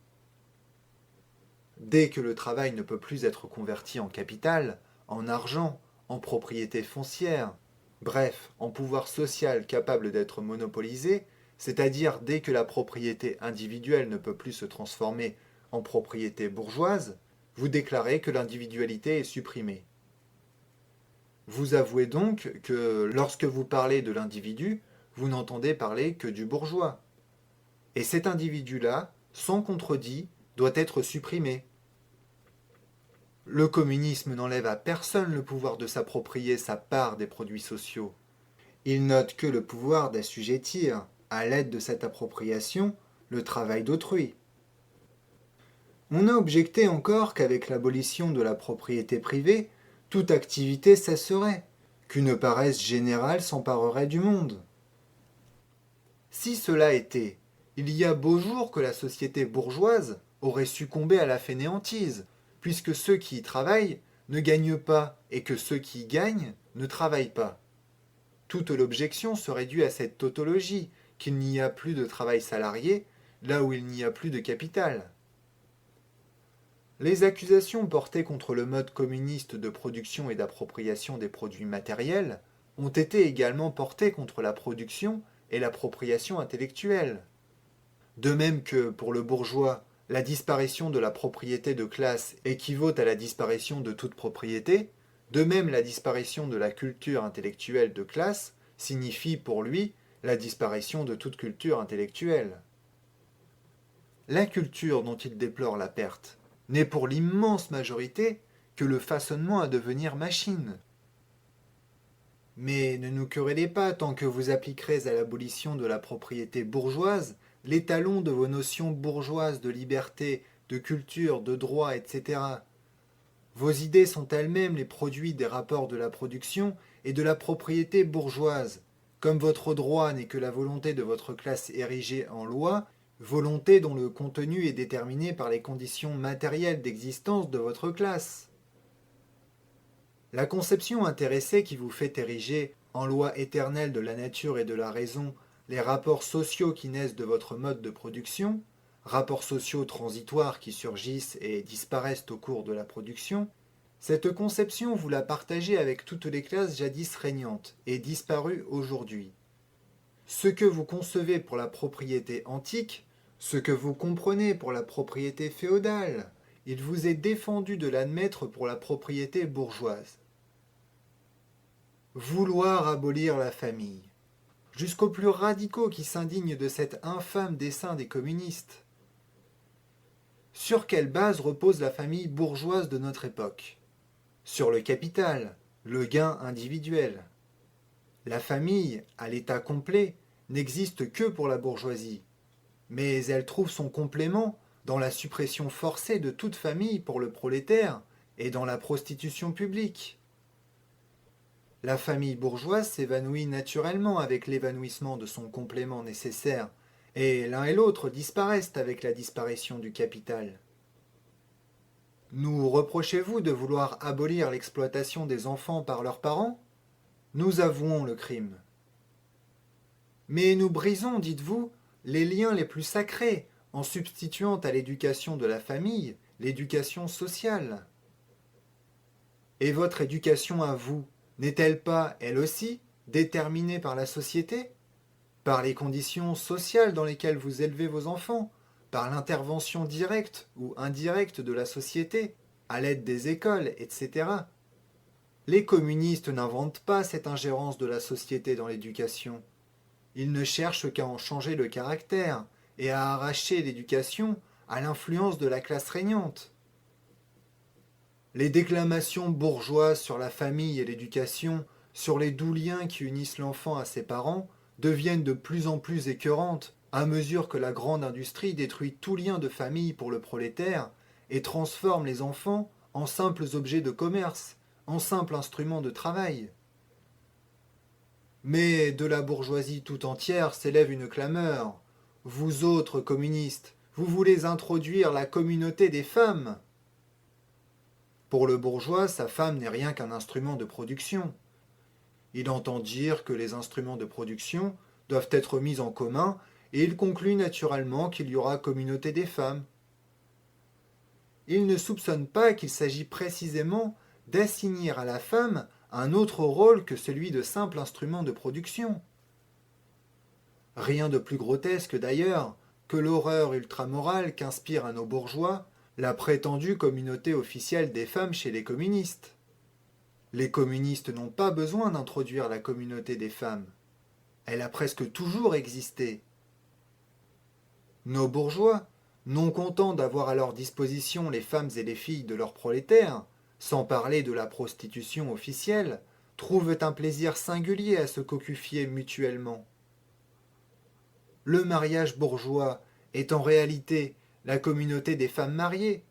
Dès que le travail ne peut plus être converti en capital, en argent, en propriété foncière, bref, en pouvoir social capable d'être monopolisé, c'est-à-dire dès que la propriété individuelle ne peut plus se transformer en propriété bourgeoise, vous déclarez que l'individualité est supprimée. Vous avouez donc que lorsque vous parlez de l'individu, vous n'entendez parler que du bourgeois. Et cet individu-là, sans contredit, doit être supprimé. Le communisme n'enlève à personne le pouvoir de s'approprier sa part des produits sociaux. Il note que le pouvoir d'assujettir, à l'aide de cette appropriation, le travail d'autrui. On a objecté encore qu'avec l'abolition de la propriété privée, toute activité cesserait, qu'une paresse générale s'emparerait du monde. Si cela était, il y a beau jour que la société bourgeoise aurait succombé à la fainéantise, puisque ceux qui y travaillent ne gagnent pas et que ceux qui y gagnent ne travaillent pas. Toute l'objection serait due à cette tautologie, qu'il n'y a plus de travail salarié, là où il n'y a plus de capital. Les accusations portées contre le mode communiste de production et d'appropriation des produits matériels ont été également portées contre la production et l'appropriation intellectuelle. De même que, pour le bourgeois, la disparition de la propriété de classe équivaut à la disparition de toute propriété, de même la disparition de la culture intellectuelle de classe signifie pour lui la disparition de toute culture intellectuelle. La culture dont il déplore la perte n'est pour l'immense majorité que le façonnement à devenir machine. Mais ne nous querellez pas tant que vous appliquerez à l'abolition de la propriété bourgeoise l'étalon de vos notions bourgeoises de liberté, de culture, de droit, etc. Vos idées sont elles-mêmes les produits des rapports de la production et de la propriété bourgeoise. Comme votre droit n'est que la volonté de votre classe érigée en loi, volonté dont le contenu est déterminé par les conditions matérielles d'existence de votre classe. La conception intéressée qui vous fait ériger en loi éternelle de la nature et de la raison les rapports sociaux qui naissent de votre mode de production, rapports sociaux transitoires qui surgissent et disparaissent au cours de la production, cette conception vous la partagez avec toutes les classes jadis régnantes et disparues aujourd'hui. Ce que vous concevez pour la propriété antique, ce que vous comprenez pour la propriété féodale, il vous est défendu de l'admettre pour la propriété bourgeoise. Vouloir abolir la famille, jusqu'aux plus radicaux qui s'indignent de cet infâme dessein des communistes. Sur quelle base repose la famille bourgeoise de notre époque? Sur le capital, le gain individuel. La famille, à l'état complet, n'existe que pour la bourgeoisie, mais elle trouve son complément dans la suppression forcée de toute famille pour le prolétaire et dans la prostitution publique. La famille bourgeoise s'évanouit naturellement avec l'évanouissement de son complément nécessaire, et l'un et l'autre disparaissent avec la disparition du capital. Nous reprochez-vous de vouloir abolir l'exploitation des enfants par leurs parents? Nous avouons le crime. Mais nous brisons, dites-vous, les liens les plus sacrés en substituant à l'éducation de la famille l'éducation sociale. Et votre éducation à vous n'est-elle pas, elle aussi, déterminée par la société, par les conditions sociales dans lesquelles vous élevez vos enfants, par l'intervention directe ou indirecte de la société, à l'aide des écoles, etc. Les communistes n'inventent pas cette ingérence de la société dans l'éducation. Ils ne cherchent qu'à en changer le caractère et à arracher l'éducation à l'influence de la classe régnante. Les déclamations bourgeoises sur la famille et l'éducation, sur les doux liens qui unissent l'enfant à ses parents, deviennent de plus en plus écœurantes à mesure que la grande industrie détruit tout lien de famille pour le prolétaire et transforme les enfants en simples objets de commerce, en simples instruments de travail. Mais de la bourgeoisie tout entière s'élève une clameur. Vous autres communistes, vous voulez introduire la communauté des femmes. Pour le bourgeois, sa femme n'est rien qu'un instrument de production. Il entend dire que les instruments de production doivent être mis en commun et il conclut naturellement qu'il y aura communauté des femmes. Il ne soupçonne pas qu'il s'agit précisément d'assigner à la femme un autre rôle que celui de simple instrument de production. Rien de plus grotesque d'ailleurs que l'horreur ultramorale qu'inspire à nos bourgeois la prétendue communauté officielle des femmes chez les communistes. Les communistes n'ont pas besoin d'introduire la communauté des femmes. Elle a presque toujours existé. Nos bourgeois, non contents d'avoir à leur disposition les femmes et les filles de leurs prolétaires, sans parler de la prostitution officielle, trouvent un plaisir singulier à se cocufier mutuellement. Le mariage bourgeois est en réalité la communauté des femmes mariées.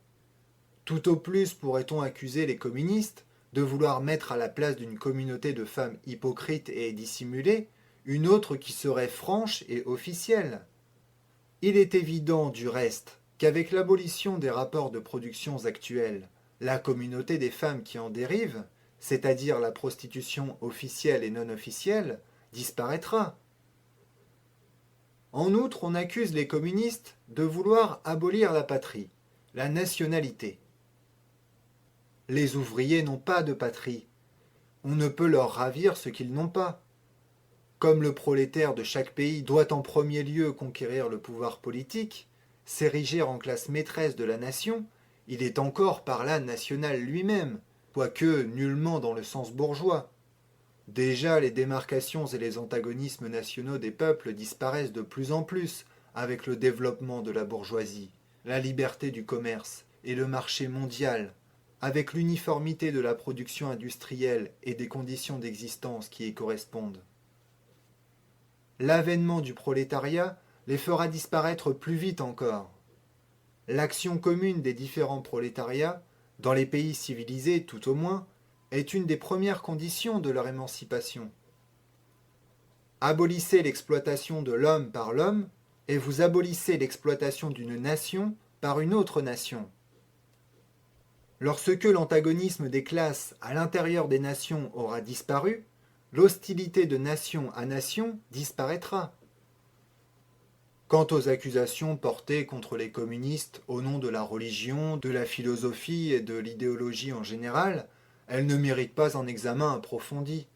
Tout au plus pourrait-on accuser les communistes de vouloir mettre à la place d'une communauté de femmes hypocrites et dissimulées une autre qui serait franche et officielle. Il est évident, du reste, qu'avec l'abolition des rapports de production actuels, la communauté des femmes qui en dérive, c'est-à-dire la prostitution officielle et non officielle, disparaîtra. En outre, on accuse les communistes de vouloir abolir la patrie, la nationalité. Les ouvriers n'ont pas de patrie. On ne peut leur ravir ce qu'ils n'ont pas. Comme le prolétaire de chaque pays doit en premier lieu conquérir le pouvoir politique, s'ériger en classe maîtresse de la nation, il est encore par là national lui-même, quoique nullement dans le sens bourgeois. Déjà, les démarcations et les antagonismes nationaux des peuples disparaissent de plus en plus avec le développement de la bourgeoisie, la liberté du commerce et le marché mondial, avec l'uniformité de la production industrielle et des conditions d'existence qui y correspondent. L'avènement du prolétariat les fera disparaître plus vite encore. L'action commune des différents prolétariats, dans les pays civilisés tout au moins, est une des premières conditions de leur émancipation. Abolissez l'exploitation de l'homme par l'homme, et vous abolissez l'exploitation d'une nation par une autre nation. Lorsque l'antagonisme des classes à l'intérieur des nations aura disparu, l'hostilité de nation à nation disparaîtra. Quant aux accusations portées contre les communistes au nom de la religion, de la philosophie et de l'idéologie en général, elles ne méritent pas un examen approfondi.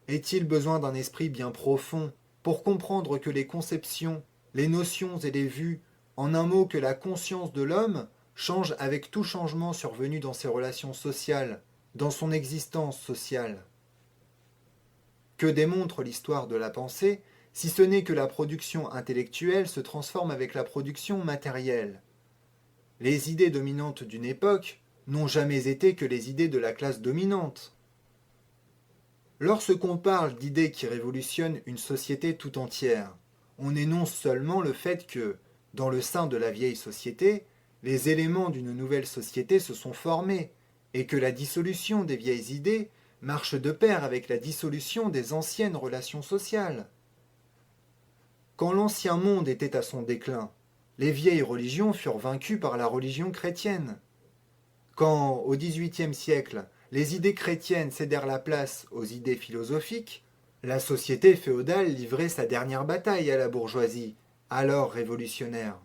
Est-il besoin d'un esprit bien profond pour comprendre que les conceptions, les notions et les vues, en un mot que la conscience de l'homme, changent avec tout changement survenu dans ses relations sociales, dans son existence sociale? Que démontre l'histoire de la pensée, si ce n'est que la production intellectuelle se transforme avec la production matérielle? Les idées dominantes d'une époque n'ont jamais été que les idées de la classe dominante. Lorsqu'on parle d'idées qui révolutionnent une société tout entière, on énonce seulement le fait que, dans le sein de la vieille société, les éléments d'une nouvelle société se sont formés, et que la dissolution des vieilles idées marche de pair avec la dissolution des anciennes relations sociales. Quand l'ancien monde était à son déclin, les vieilles religions furent vaincues par la religion chrétienne. Quand, au XVIIIe siècle, les idées chrétiennes cédèrent la place aux idées philosophiques, la société féodale livrait sa dernière bataille à la bourgeoisie, alors révolutionnaire.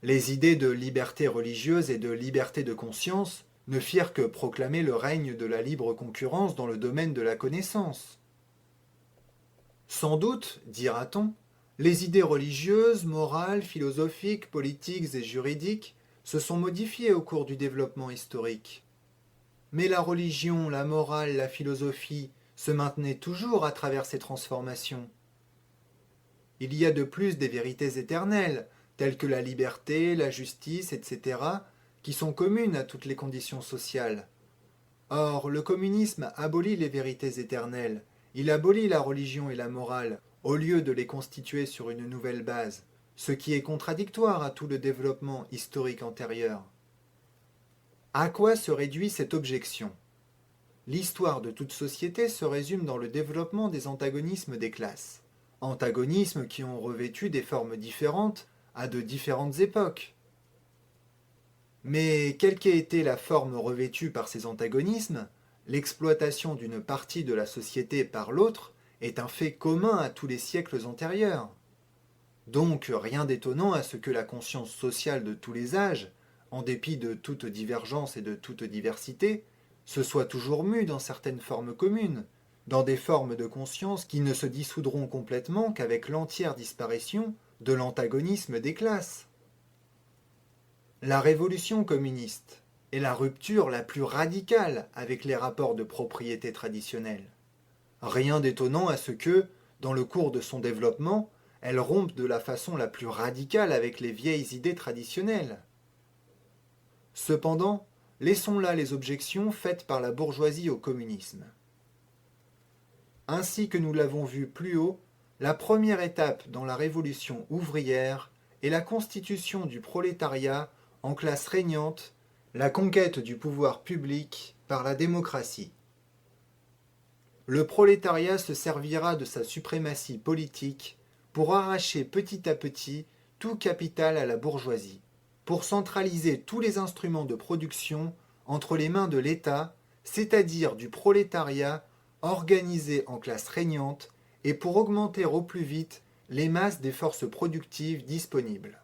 Les idées de liberté religieuse et de liberté de conscience ne firent que proclamer le règne de la libre concurrence dans le domaine de la connaissance. Sans doute, dira-t-on, les idées religieuses, morales, philosophiques, politiques et juridiques se sont modifiées au cours du développement historique. Mais la religion, la morale, la philosophie se maintenaient toujours à travers ces transformations. Il y a de plus des vérités éternelles, telles que la liberté, la justice, etc., qui sont communes à toutes les conditions sociales. Or, le communisme abolit les vérités éternelles, il abolit la religion et la morale, au lieu de les constituer sur une nouvelle base, ce qui est contradictoire à tout le développement historique antérieur. À quoi se réduit cette objection? L'histoire de toute société se résume dans le développement des antagonismes des classes. Antagonismes qui ont revêtu des formes différentes à de différentes époques. Mais quelle qu'ait été la forme revêtue par ces antagonismes, l'exploitation d'une partie de la société par l'autre est un fait commun à tous les siècles antérieurs. Donc rien d'étonnant à ce que la conscience sociale de tous les âges, en dépit de toute divergence et de toute diversité, se soient toujours mus dans certaines formes communes, dans des formes de conscience qui ne se dissoudront complètement qu'avec l'entière disparition de l'antagonisme des classes. La révolution communiste est la rupture la plus radicale avec les rapports de propriété traditionnels. Rien d'étonnant à ce que, dans le cours de son développement, elle rompe de la façon la plus radicale avec les vieilles idées traditionnelles. Cependant, laissons là les objections faites par la bourgeoisie au communisme. Ainsi que nous l'avons vu plus haut, la première étape dans la révolution ouvrière est la constitution du prolétariat en classe régnante, la conquête du pouvoir public par la démocratie. Le prolétariat se servira de sa suprématie politique pour arracher petit à petit tout capital à la bourgeoisie, pour centraliser tous les instruments de production entre les mains de l'État, c'est-à-dire du prolétariat organisé en classe régnante, et pour augmenter au plus vite les masses des forces productives disponibles.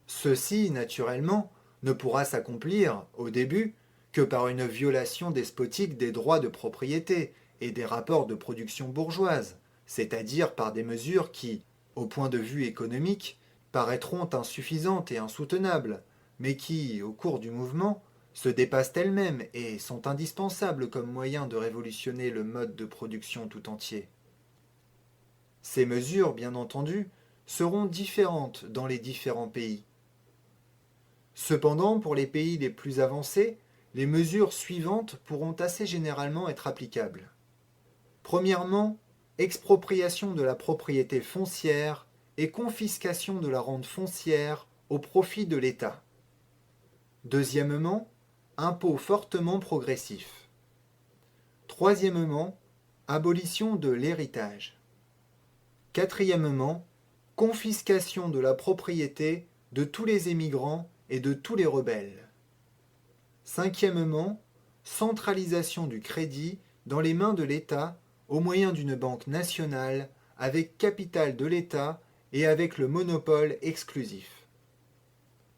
Ceci, naturellement, ne pourra s'accomplir, au début, que par une violation despotique des droits de propriété et des rapports de production bourgeoise, c'est-à-dire par des mesures qui, au point de vue économique, paraîtront insuffisantes et insoutenables, mais qui, au cours du mouvement, se dépassent elles-mêmes et sont indispensables comme moyen de révolutionner le mode de production tout entier. Ces mesures, bien entendu, seront différentes dans les différents pays. Cependant, pour les pays les plus avancés, les mesures suivantes pourront assez généralement être applicables. Premièrement, expropriation de la propriété foncière et confiscation de la rente foncière au profit de l'État. Deuxièmement, impôt fortement progressif. Troisièmement, abolition de l'héritage. Quatrièmement, confiscation de la propriété de tous les émigrants et de tous les rebelles. Cinquièmement, centralisation du crédit dans les mains de l'État au moyen d'une banque nationale avec capital de l'État et avec le monopole exclusif.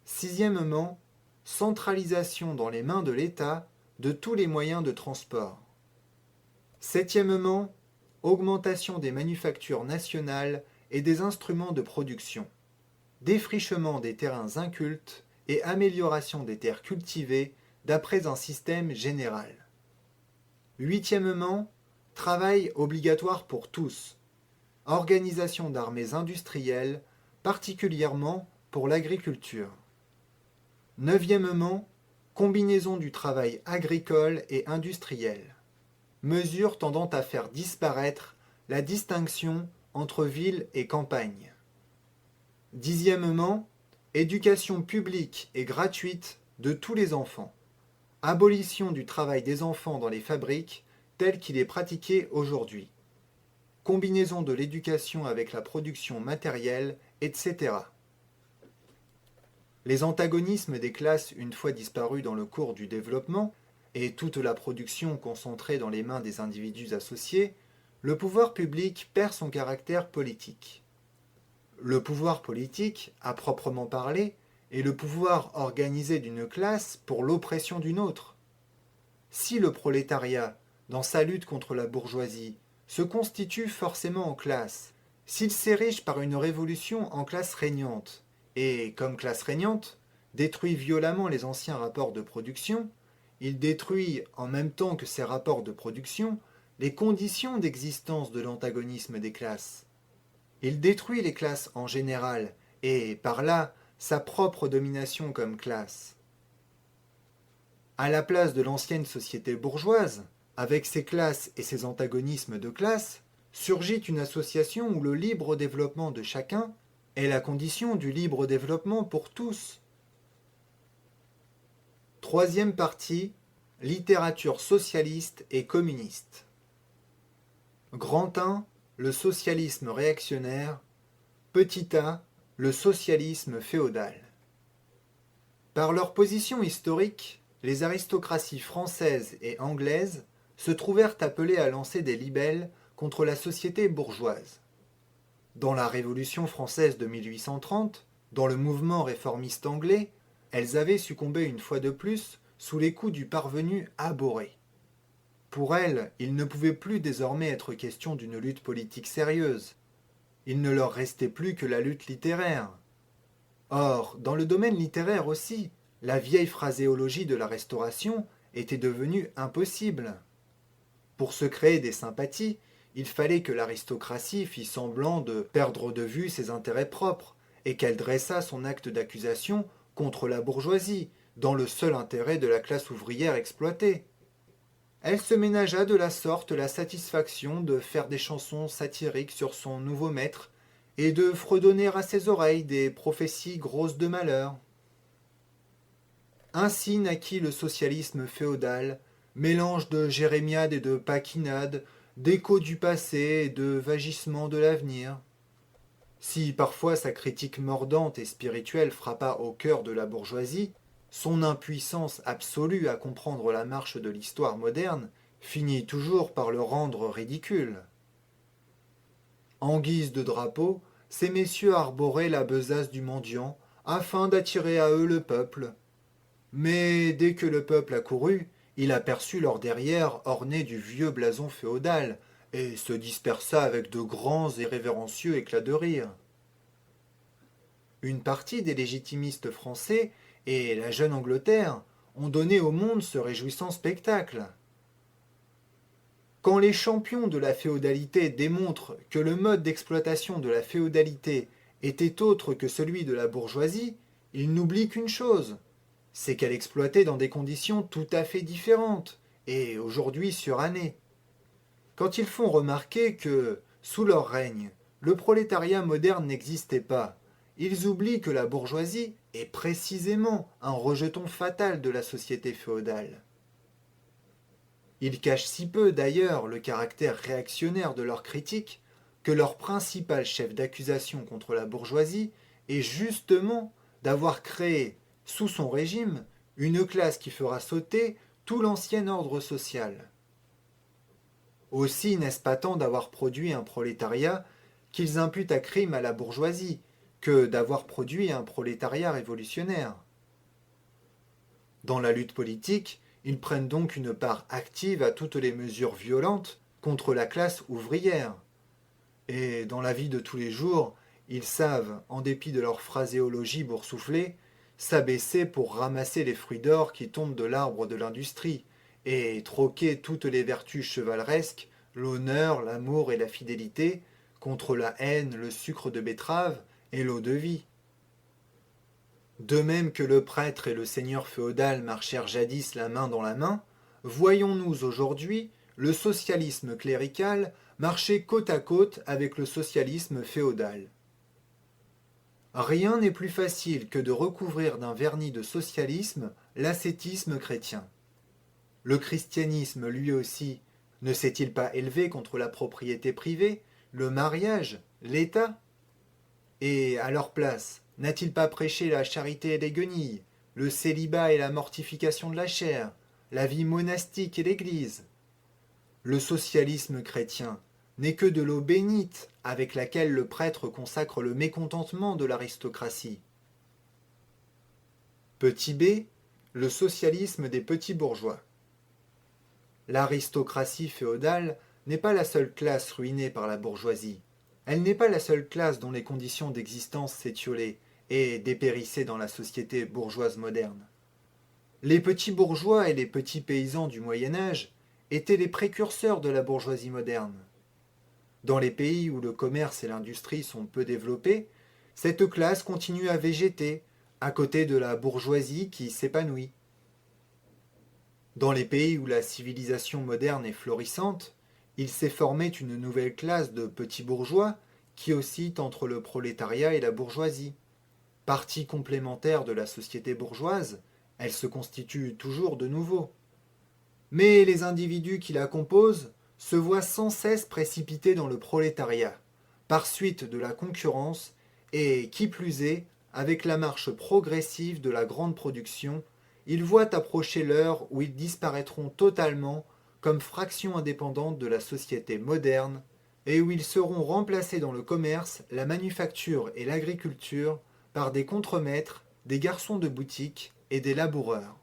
Sixièmement, centralisation dans les mains de l'État de tous les moyens de transport. Septièmement, augmentation des manufactures nationales et des instruments de production. Défrichement des terrains incultes et amélioration des terres cultivées d'après un système général. Huitièmement, travail obligatoire pour tous. Organisation d'armées industrielles, particulièrement pour l'agriculture. Neuvièmement, combinaison du travail agricole et industriel. Mesure tendant à faire disparaître la distinction entre ville et campagne. Dixièmement, éducation publique et gratuite de tous les enfants. Abolition du travail des enfants dans les fabriques tel qu'il est pratiqué aujourd'hui. Combinaison de l'éducation avec la production matérielle, etc. Les antagonismes des classes une fois disparus dans le cours du développement, et toute la production concentrée dans les mains des individus associés, le pouvoir public perd son caractère politique. Le pouvoir politique, à proprement parler, est le pouvoir organisé d'une classe pour l'oppression d'une autre. Si le prolétariat, dans sa lutte contre la bourgeoisie, se constitue forcément en classe, s'il s'érige par une révolution en classe régnante, et, comme classe régnante, détruit violemment les anciens rapports de production, il détruit, en même temps que ces rapports de production, les conditions d'existence de l'antagonisme des classes. Il détruit les classes en général, et, par là, sa propre domination comme classe. À la place de l'ancienne société bourgeoise, avec ses classes et ses antagonismes de classe, surgit une association où le libre développement de chacun est la condition du libre développement pour tous. Troisième partie, littérature socialiste et communiste. Grand 1, le socialisme réactionnaire. Petit a, le socialisme féodal. Par leur position historique, les aristocraties françaises et anglaises se trouvèrent appelées à lancer des libelles contre la société bourgeoise. Dans la Révolution française de 1830, dans le mouvement réformiste anglais, elles avaient succombé une fois de plus sous les coups du parvenu abhorré. Pour elle, il ne pouvait plus désormais être question d'une lutte politique sérieuse. Il ne leur restait plus que la lutte littéraire. Or, dans le domaine littéraire aussi, la vieille phraséologie de la Restauration était devenue impossible. Pour se créer des sympathies, il fallait que l'aristocratie fît semblant de perdre de vue ses intérêts propres et qu'elle dressât son acte d'accusation contre la bourgeoisie, dans le seul intérêt de la classe ouvrière exploitée. Elle se ménagea de la sorte la satisfaction de faire des chansons satiriques sur son nouveau maître et de fredonner à ses oreilles des prophéties grosses de malheur. Ainsi naquit le socialisme féodal, mélange de jérémiades et de paquinades, d'échos du passé et de vagissements de l'avenir. Si parfois sa critique mordante et spirituelle frappa au cœur de la bourgeoisie, son impuissance absolue à comprendre la marche de l'histoire moderne finit toujours par le rendre ridicule. En guise de drapeau, ces messieurs arboraient la besace du mendiant afin d'attirer à eux le peuple. Mais dès que le peuple accourut, il aperçut leur derrière orné du vieux blason féodal et se dispersa avec de grands et révérencieux éclats de rire. Une partie des légitimistes français et la jeune Angleterre ont donné au monde ce réjouissant spectacle. Quand les champions de la féodalité démontrent que le mode d'exploitation de la féodalité était autre que celui de la bourgeoisie, ils n'oublient qu'une chose, c'est qu'elle exploitait dans des conditions tout à fait différentes, et aujourd'hui surannées. Quand ils font remarquer que, sous leur règne, le prolétariat moderne n'existait pas, ils oublient que la bourgeoisie est précisément un rejeton fatal de la société féodale. Ils cachent si peu d'ailleurs le caractère réactionnaire de leur critique que leur principal chef d'accusation contre la bourgeoisie est justement d'avoir créé, sous son régime, une classe qui fera sauter tout l'ancien ordre social. Aussi n'est-ce pas tant d'avoir produit un prolétariat qu'ils imputent à crime à la bourgeoisie, que d'avoir produit un prolétariat révolutionnaire. Dans la lutte politique, ils prennent donc une part active à toutes les mesures violentes contre la classe ouvrière. Et dans la vie de tous les jours, ils savent, en dépit de leur phraséologie boursouflée, s'abaisser pour ramasser les fruits d'or qui tombent de l'arbre de l'industrie, et troquer toutes les vertus chevaleresques, l'honneur, l'amour et la fidélité, contre la haine, le sucre de betterave et l'eau-de-vie. De même que le prêtre et le seigneur féodal marchèrent jadis la main dans la main, voyons-nous aujourd'hui le socialisme clérical marcher côte à côte avec le socialisme féodal. Rien n'est plus facile que de recouvrir d'un vernis de socialisme l'ascétisme chrétien. Le christianisme, lui aussi, ne s'est-il pas élevé contre la propriété privée, le mariage, l'État? Et, à leur place, n'a-t-il pas prêché la charité et les guenilles, le célibat et la mortification de la chair, la vie monastique et l'Église? Le socialisme chrétien n'est que de l'eau bénite avec laquelle le prêtre consacre le mécontentement de l'aristocratie. Petit b, le socialisme des petits bourgeois. L'aristocratie féodale n'est pas la seule classe ruinée par la bourgeoisie. Elle n'est pas la seule classe dont les conditions d'existence s'étiolaient et dépérissaient dans la société bourgeoise moderne. Les petits bourgeois et les petits paysans du Moyen Âge étaient les précurseurs de la bourgeoisie moderne. Dans les pays où le commerce et l'industrie sont peu développés, cette classe continue à végéter, à côté de la bourgeoisie qui s'épanouit. Dans les pays où la civilisation moderne est florissante, il s'est formé une nouvelle classe de petits bourgeois qui oscille entre le prolétariat et la bourgeoisie. Partie complémentaire de la société bourgeoise, elle se constitue toujours de nouveau. Mais les individus qui la composent se voient sans cesse précipités dans le prolétariat, par suite de la concurrence et, qui plus est, avec la marche progressive de la grande production, ils voient approcher l'heure où ils disparaîtront totalement comme fraction indépendante de la société moderne et où ils seront remplacés dans le commerce, la manufacture et l'agriculture par des contremaîtres, des garçons de boutique et des laboureurs.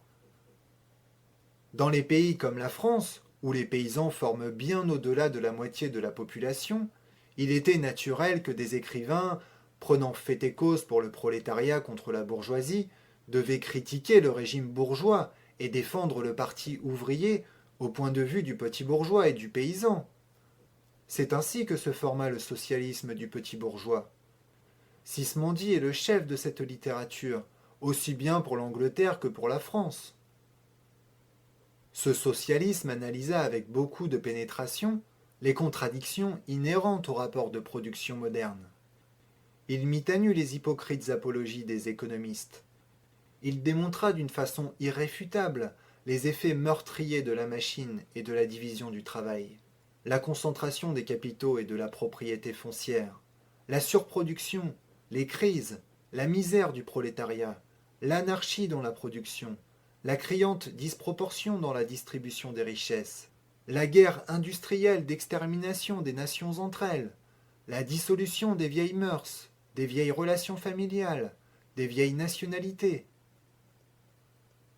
Dans les pays comme la France, où les paysans forment bien au-delà de la moitié de la population, il était naturel que des écrivains, prenant fait et cause pour le prolétariat contre la bourgeoisie, devaient critiquer le régime bourgeois et défendre le parti ouvrier au point de vue du petit bourgeois et du paysan. C'est ainsi que se forma le socialisme du petit bourgeois. Sismondi est le chef de cette littérature, aussi bien pour l'Angleterre que pour la France. Ce socialisme analysa avec beaucoup de pénétration les contradictions inhérentes au rapport de production moderne. Il mit à nu les hypocrites apologies des économistes. Il démontra d'une façon irréfutable les effets meurtriers de la machine et de la division du travail, la concentration des capitaux et de la propriété foncière, la surproduction, les crises, la misère du prolétariat, l'anarchie dans la production, la criante disproportion dans la distribution des richesses, la guerre industrielle d'extermination des nations entre elles, la dissolution des vieilles mœurs, des vieilles relations familiales, des vieilles nationalités.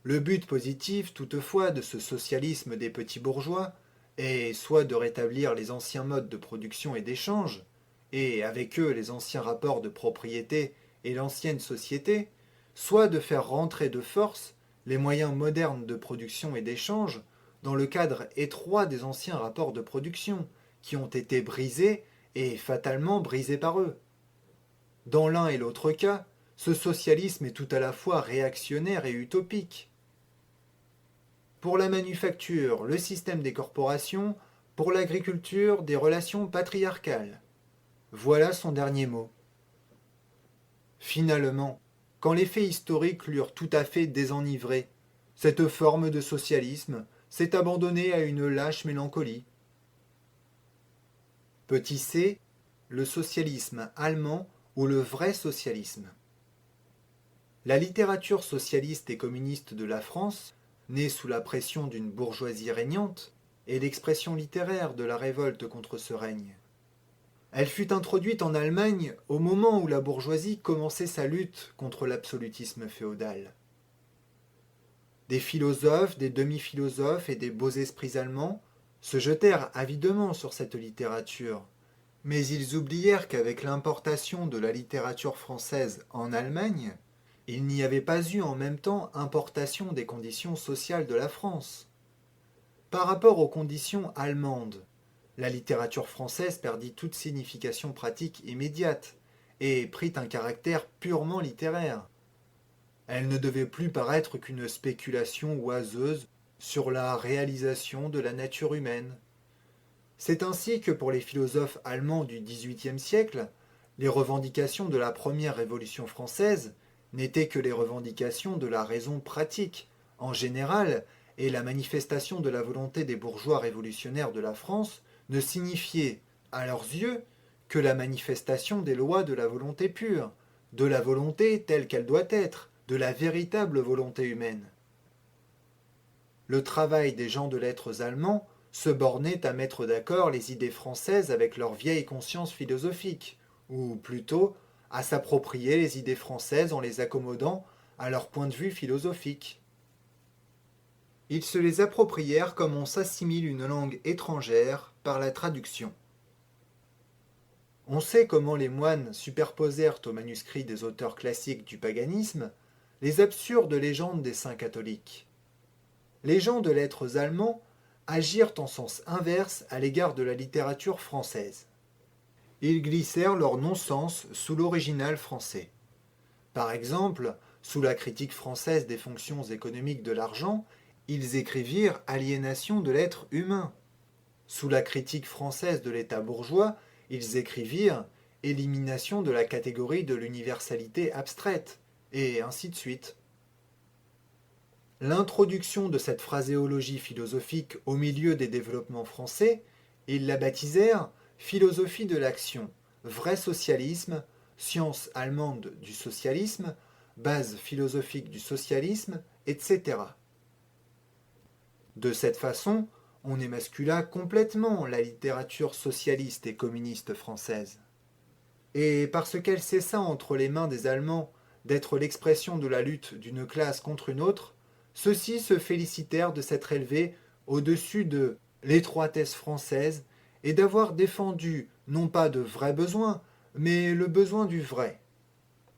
Le but positif, toutefois, de ce socialisme des petits bourgeois est soit de rétablir les anciens modes de production et d'échange, et avec eux les anciens rapports de propriété et l'ancienne société, soit de faire rentrer de force les moyens modernes de production et d'échange dans le cadre étroit des anciens rapports de production, qui ont été brisés et fatalement brisés par eux. Dans l'un et l'autre cas, ce socialisme est tout à la fois réactionnaire et utopique. Pour la manufacture, le système des corporations, pour l'agriculture, des relations patriarcales. Voilà son dernier mot. Finalement, quand les faits historiques l'eurent tout à fait désenivré, cette forme de socialisme s'est abandonnée à une lâche mélancolie. Petit c, le socialisme allemand ou le vrai socialisme. La littérature socialiste et communiste de la France, née sous la pression d'une bourgeoisie régnante, est l'expression littéraire de la révolte contre ce règne. Elle fut introduite en Allemagne au moment où la bourgeoisie commençait sa lutte contre l'absolutisme féodal. Des philosophes, des demi-philosophes et des beaux esprits allemands se jetèrent avidement sur cette littérature, mais ils oublièrent qu'avec l'importation de la littérature française en Allemagne, il n'y avait pas eu en même temps importation des conditions sociales de la France. Par rapport aux conditions allemandes, la littérature française perdit toute signification pratique immédiate et prit un caractère purement littéraire. Elle ne devait plus paraître qu'une spéculation oiseuse sur la réalisation de la nature humaine. C'est ainsi que pour les philosophes allemands du XVIIIe siècle, les revendications de la première Révolution française n'étaient que les revendications de la raison pratique, en général, et la manifestation de la volonté des bourgeois révolutionnaires de la France ne signifiait, à leurs yeux, que la manifestation des lois de la volonté pure, de la volonté telle qu'elle doit être, de la véritable volonté humaine. Le travail des gens de lettres allemands se bornait à mettre d'accord les idées françaises avec leur vieille conscience philosophique, ou plutôt à s'approprier les idées françaises en les accommodant à leur point de vue philosophique. Ils se les approprièrent comme on s'assimile une langue étrangère par la traduction. On sait comment les moines superposèrent aux manuscrits des auteurs classiques du paganisme les absurdes légendes des saints catholiques. Les gens de lettres allemands agirent en sens inverse à l'égard de la littérature française. Ils glissèrent leur non-sens sous l'original français. Par exemple, sous la critique française des fonctions économiques de l'argent, ils écrivirent aliénation de l'être humain. Sous la critique française de l'État bourgeois, ils écrivirent élimination de la catégorie de l'universalité abstraite, et ainsi de suite. L'introduction de cette phraséologie philosophique au milieu des développements français, ils la baptisèrent philosophie de l'action, vrai socialisme, science allemande du socialisme, base philosophique du socialisme, etc. De cette façon, on émascula complètement la littérature socialiste et communiste française. Et parce qu'elle cessa entre les mains des Allemands d'être l'expression de la lutte d'une classe contre une autre, ceux-ci se félicitèrent de s'être élevés au-dessus de l'étroitesse française et d'avoir défendu non pas de vrais besoins, mais le besoin du vrai.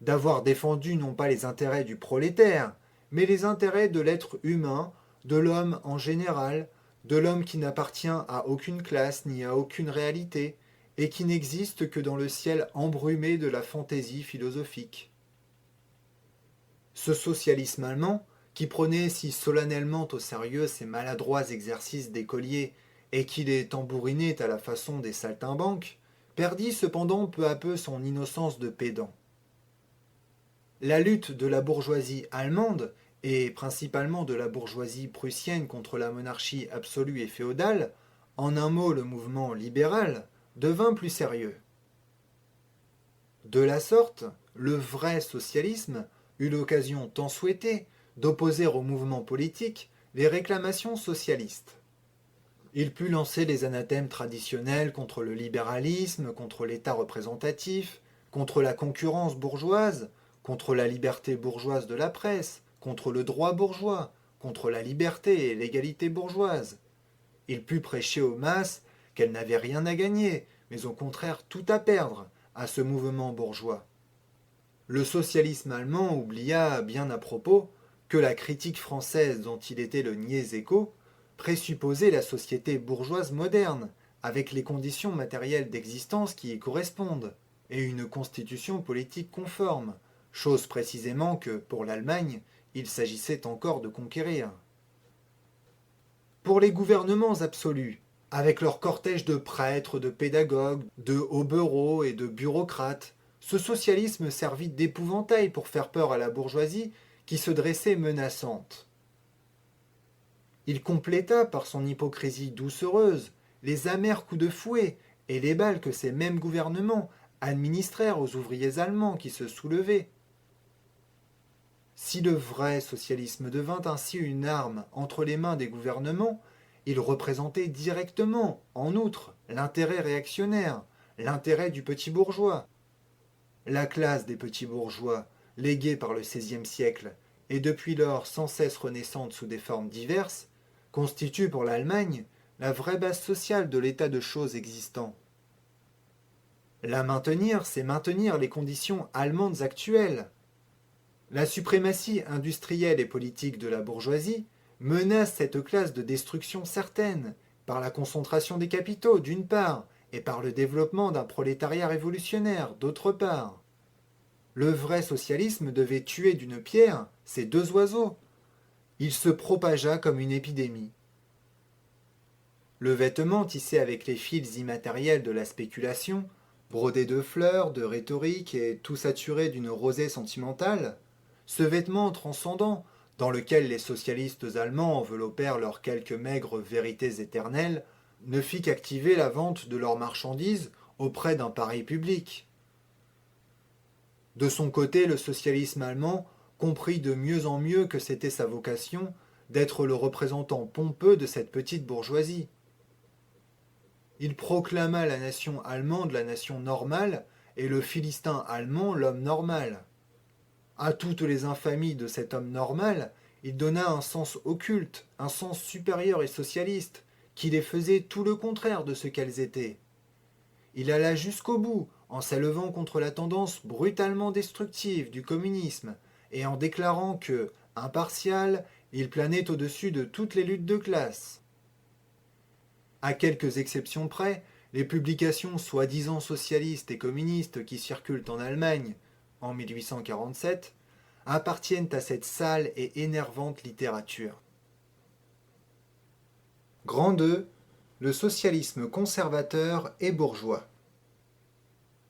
D'avoir défendu non pas les intérêts du prolétaire, mais les intérêts de l'être humain, de l'homme en général, de l'homme qui n'appartient à aucune classe ni à aucune réalité, et qui n'existe que dans le ciel embrumé de la fantaisie philosophique. Ce socialisme allemand, qui prenait si solennellement au sérieux ces maladroits exercices d'écolier et qui les tambourinait à la façon des saltimbanques, perdit cependant peu à peu son innocence de pédant. La lutte de la bourgeoisie allemande, et principalement de la bourgeoisie prussienne contre la monarchie absolue et féodale, en un mot le mouvement libéral, devint plus sérieux. De la sorte, le vrai socialisme eut l'occasion tant souhaitée d'opposer au mouvement politique les réclamations socialistes. Il put lancer les anathèmes traditionnels contre le libéralisme, contre l'État représentatif, contre la concurrence bourgeoise, contre la liberté bourgeoise de la presse, contre le droit bourgeois, contre la liberté et l'égalité bourgeoise. Il put prêcher aux masses qu'elles n'avaient rien à gagner, mais au contraire tout à perdre à ce mouvement bourgeois. Le socialisme allemand oublia, bien à propos, que la critique française dont il était le niais écho présupposait la société bourgeoise moderne, avec les conditions matérielles d'existence qui y correspondent, et une constitution politique conforme, chose précisément que, pour l'Allemagne, il s'agissait encore de conquérir. Pour les gouvernements absolus, avec leur cortège de prêtres, de pédagogues, de hobereaux et de bureaucrates, ce socialisme servit d'épouvantail pour faire peur à la bourgeoisie qui se dressait menaçante. Il compléta par son hypocrisie doucereuse les amers coups de fouet et les balles que ces mêmes gouvernements administrèrent aux ouvriers allemands qui se soulevaient. Si le vrai socialisme devint ainsi une arme entre les mains des gouvernements, il représentait directement, en outre, l'intérêt réactionnaire, l'intérêt du petit bourgeois. La classe des petits bourgeois, léguée par le XVIe siècle, et depuis lors sans cesse renaissante sous des formes diverses, constitue pour l'Allemagne la vraie base sociale de l'état de choses existant. La maintenir, c'est maintenir les conditions allemandes actuelles. La suprématie industrielle et politique de la bourgeoisie menace cette classe de destruction certaine, par la concentration des capitaux d'une part, et par le développement d'un prolétariat révolutionnaire d'autre part. Le vrai socialisme devait tuer d'une pierre ces deux oiseaux. Il se propagea comme une épidémie. Le vêtement tissé avec les fils immatériels de la spéculation, brodé de fleurs, de rhétorique et tout saturé d'une rosée sentimentale, ce vêtement transcendant, dans lequel les socialistes allemands enveloppèrent leurs quelques maigres vérités éternelles, ne fit qu'activer la vente de leurs marchandises auprès d'un pareil public. De son côté, le socialisme allemand comprit de mieux en mieux que c'était sa vocation d'être le représentant pompeux de cette petite bourgeoisie. Il proclama la nation allemande la nation normale et le philistin allemand l'homme normal. À toutes les infamies de cet homme normal, il donna un sens occulte, un sens supérieur et socialiste, qui les faisait tout le contraire de ce qu'elles étaient. Il alla jusqu'au bout, en s'élevant contre la tendance brutalement destructive du communisme, et en déclarant que, impartial, il planait au-dessus de toutes les luttes de classe. À quelques exceptions près, les publications soi-disant socialistes et communistes qui circulent en Allemagne, en 1847, appartiennent à cette sale et énervante littérature. Grand 2. Le socialisme conservateur et bourgeois.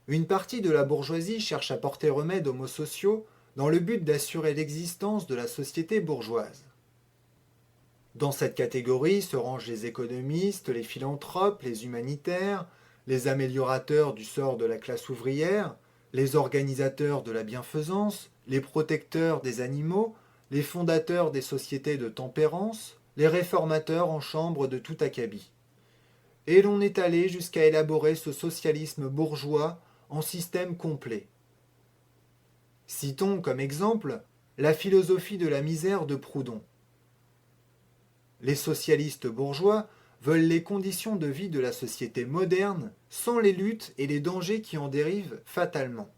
Une partie de la bourgeoisie cherche à porter remède aux maux sociaux dans le but d'assurer l'existence de la société bourgeoise. Dans cette catégorie se rangent les économistes, les philanthropes, les humanitaires, les améliorateurs du sort de la classe ouvrière, les organisateurs de la bienfaisance, les protecteurs des animaux, les fondateurs des sociétés de tempérance, les réformateurs en chambre de tout acabit. Et l'on est allé jusqu'à élaborer ce socialisme bourgeois en système complet. Citons comme exemple la philosophie de la misère de Proudhon. Les socialistes bourgeois veulent les conditions de vie de la société moderne sans les luttes et les dangers qui en dérivent fatalement.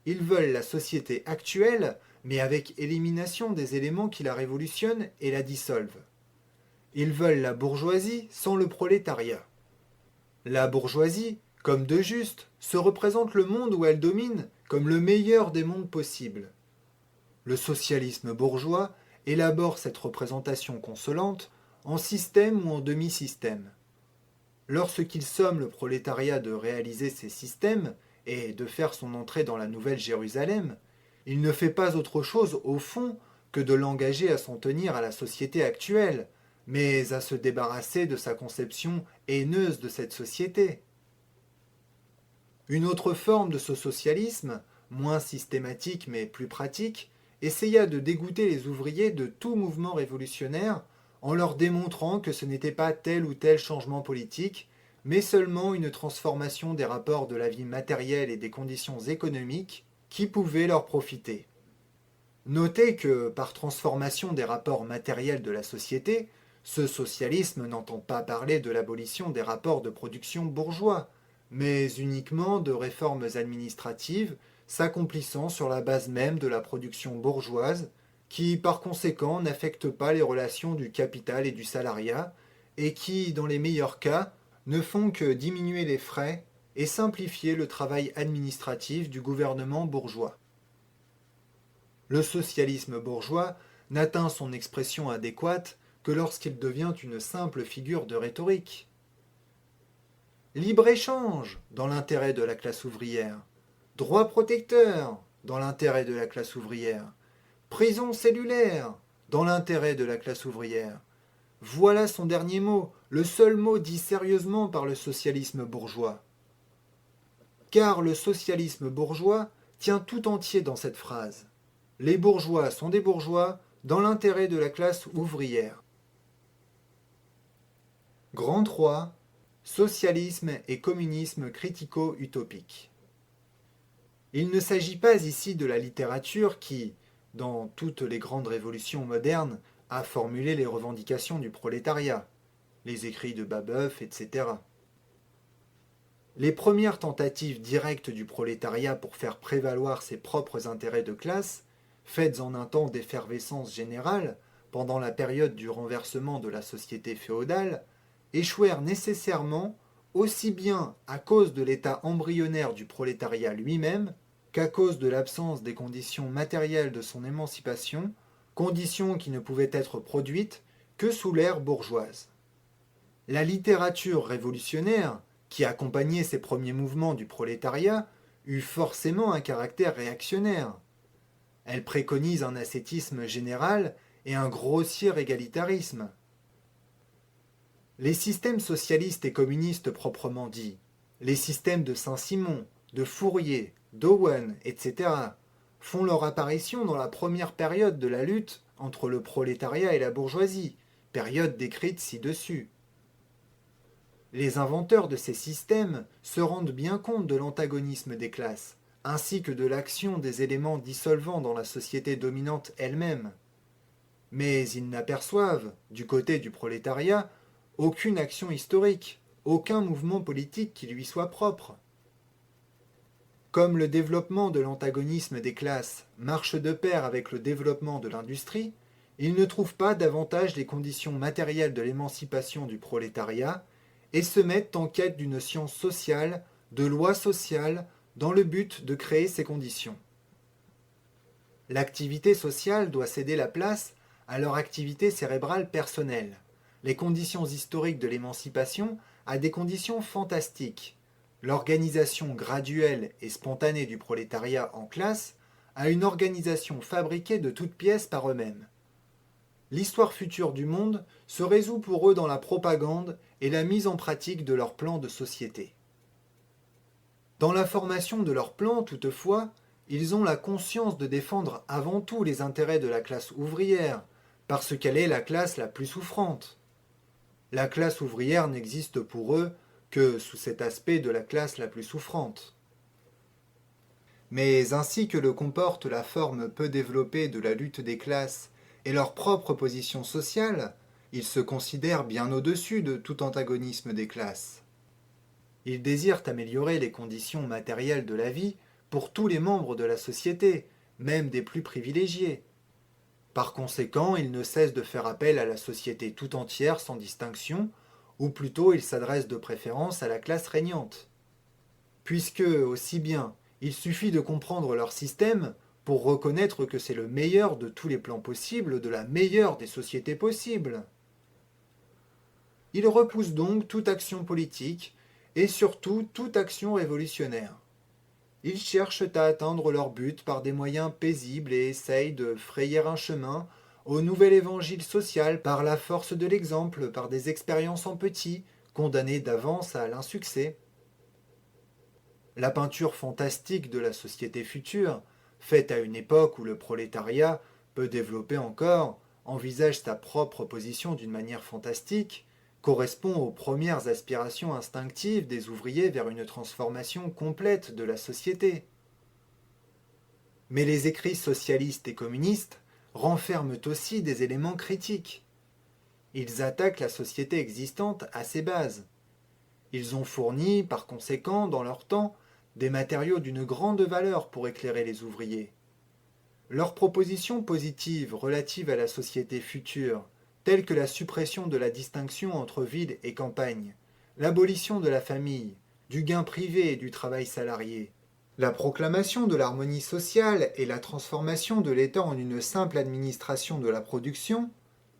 Ils veulent la société actuelle, mais avec élimination des éléments qui la révolutionnent et la dissolvent. Ils veulent la bourgeoisie sans le prolétariat. La bourgeoisie, comme de juste, se représente le monde où elle domine comme le meilleur des mondes possibles. Le socialisme bourgeois élabore cette représentation consolante en système ou en demi-système. Lorsqu'il somme le prolétariat de réaliser ces systèmes et de faire son entrée dans la Nouvelle Jérusalem, il ne fait pas autre chose au fond que de l'engager à s'en tenir à la société actuelle, mais à se débarrasser de sa conception haineuse de cette société. Une autre forme de ce socialisme, moins systématique mais plus pratique, essaya de dégoûter les ouvriers de tout mouvement révolutionnaire en leur démontrant que ce n'était pas tel ou tel changement politique, mais seulement une transformation des rapports de la vie matérielle et des conditions économiques qui pouvaient leur profiter. Notez que, par transformation des rapports matériels de la société, ce socialisme n'entend pas parler de l'abolition des rapports de production bourgeois, mais uniquement de réformes administratives s'accomplissant sur la base même de la production bourgeoise, qui par conséquent n'affectent pas les relations du capital et du salariat, et qui, dans les meilleurs cas, ne font que diminuer les frais et simplifier le travail administratif du gouvernement bourgeois. Le socialisme bourgeois n'atteint son expression adéquate que lorsqu'il devient une simple figure de rhétorique. Libre-échange dans l'intérêt de la classe ouvrière, droit protecteur dans l'intérêt de la classe ouvrière, prison cellulaire dans l'intérêt de la classe ouvrière. Voilà son dernier mot, le seul mot dit sérieusement par le socialisme bourgeois. Car le socialisme bourgeois tient tout entier dans cette phrase. Les bourgeois sont des bourgeois dans l'intérêt de la classe ouvrière. Grand 3. Socialisme et communisme critico-utopique. Il ne s'agit pas ici de la littérature qui, dans toutes les grandes révolutions modernes, a formulé les revendications du prolétariat, les écrits de Babeuf, etc. Les premières tentatives directes du prolétariat pour faire prévaloir ses propres intérêts de classe, faites en un temps d'effervescence générale, pendant la période du renversement de la société féodale, échouèrent nécessairement aussi bien à cause de l'état embryonnaire du prolétariat lui-même qu'à cause de l'absence des conditions matérielles de son émancipation, conditions qui ne pouvaient être produites que sous l'ère bourgeoise. La littérature révolutionnaire, qui accompagnait ces premiers mouvements du prolétariat, eut forcément un caractère réactionnaire. Elle préconise un ascétisme général et un grossier égalitarisme. Les systèmes socialistes et communistes proprement dits, les systèmes de Saint-Simon, de Fourier, d'Owen, etc., font leur apparition dans la première période de la lutte entre le prolétariat et la bourgeoisie, période décrite ci-dessus. Les inventeurs de ces systèmes se rendent bien compte de l'antagonisme des classes, ainsi que de l'action des éléments dissolvants dans la société dominante elle-même. Mais ils n'aperçoivent, du côté du prolétariat, aucune action historique, aucun mouvement politique qui lui soit propre. Comme le développement de l'antagonisme des classes marche de pair avec le développement de l'industrie, ils ne trouvent pas davantage les conditions matérielles de l'émancipation du prolétariat et se mettent en quête d'une science sociale, de lois sociales, dans le but de créer ces conditions. L'activité sociale doit céder la place à leur activité cérébrale personnelle. Les conditions historiques de l'émancipation à des conditions fantastiques. L'organisation graduelle et spontanée du prolétariat en classe à une organisation fabriquée de toutes pièces par eux-mêmes. L'histoire future du monde se résout pour eux dans la propagande et la mise en pratique de leurs plans de société. Dans la formation de leurs plans, toutefois, ils ont la conscience de défendre avant tout les intérêts de la classe ouvrière, parce qu'elle est la classe la plus souffrante. La classe ouvrière n'existe pour eux que sous cet aspect de la classe la plus souffrante. Mais ainsi que le comporte la forme peu développée de la lutte des classes et leur propre position sociale, ils se considèrent bien au-dessus de tout antagonisme des classes. Ils désirent améliorer les conditions matérielles de la vie pour tous les membres de la société, même des plus privilégiés. Par conséquent, ils ne cessent de faire appel à la société tout entière sans distinction, ou plutôt ils s'adressent de préférence à la classe régnante. Puisque, aussi bien, il suffit de comprendre leur système pour reconnaître que c'est le meilleur de tous les plans possibles, de la meilleure des sociétés possibles. Ils repoussent donc toute action politique et surtout toute action révolutionnaire. Ils cherchent à atteindre leur but par des moyens paisibles et essayent de frayer un chemin au nouvel évangile social par la force de l'exemple, par des expériences en petit, condamnées d'avance à l'insuccès. La peinture fantastique de la société future, faite à une époque où le prolétariat, peu développé encore, envisage sa propre position d'une manière fantastique, correspond aux premières aspirations instinctives des ouvriers vers une transformation complète de la société. Mais les écrits socialistes et communistes renferment aussi des éléments critiques. Ils attaquent la société existante à ses bases. Ils ont fourni, par conséquent, dans leur temps, des matériaux d'une grande valeur pour éclairer les ouvriers. Leurs propositions positives relatives à la société future, telles que la suppression de la distinction entre ville et campagne, l'abolition de la famille, du gain privé et du travail salarié, la proclamation de l'harmonie sociale et la transformation de l'État en une simple administration de la production,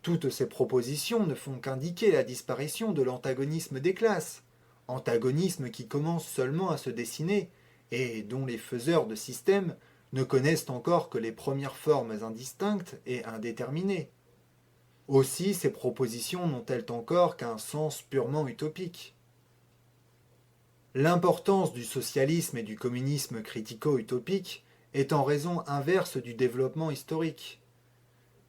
toutes ces propositions ne font qu'indiquer la disparition de l'antagonisme des classes, antagonisme qui commence seulement à se dessiner et dont les faiseurs de système ne connaissent encore que les premières formes indistinctes et indéterminées. Aussi, ces propositions n'ont-elles encore qu'un sens purement utopique. L'importance du socialisme et du communisme critico-utopique est en raison inverse du développement historique.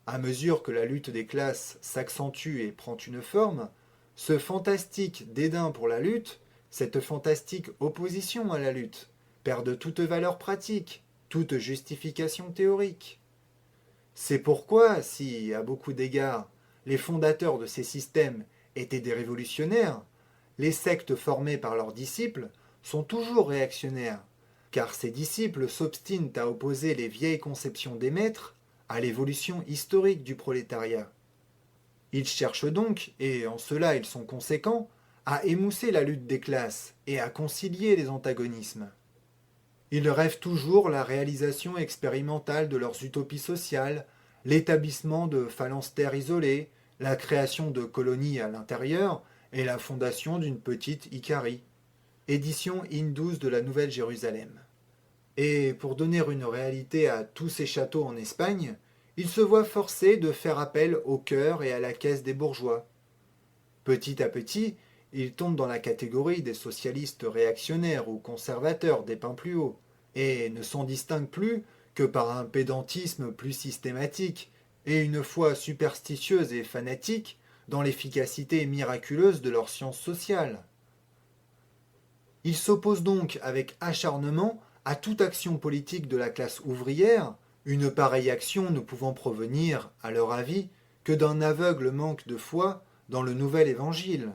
À mesure que la lutte des classes s'accentue et prend une forme, ce fantastique dédain pour la lutte, cette fantastique opposition à la lutte, perdent toute valeur pratique, toute justification théorique. C'est pourquoi, si, à beaucoup d'égards, les fondateurs de ces systèmes étaient des révolutionnaires, les sectes formées par leurs disciples sont toujours réactionnaires, car ces disciples s'obstinent à opposer les vieilles conceptions des maîtres à l'évolution historique du prolétariat. Ils cherchent donc, et en cela ils sont conséquents, à émousser la lutte des classes et à concilier les antagonismes. Ils rêvent toujours la réalisation expérimentale de leurs utopies sociales, l'établissement de phalanstères isolés, la création de colonies à l'intérieur et la fondation d'une petite Icarie. Édition In-12 de la Nouvelle-Jérusalem. Et pour donner une réalité à tous ces châteaux en Espagne, ils se voient forcés de faire appel au cœur et à la caisse des bourgeois. Petit à petit, ils tombent dans la catégorie des socialistes réactionnaires ou conservateurs des pins plus hauts, et ne s'en distinguent plus que par un pédantisme plus systématique et une foi superstitieuse et fanatique dans l'efficacité miraculeuse de leur science sociale. Ils s'opposent donc avec acharnement à toute action politique de la classe ouvrière, une pareille action ne pouvant provenir, à leur avis, que d'un aveugle manque de foi dans le nouvel évangile.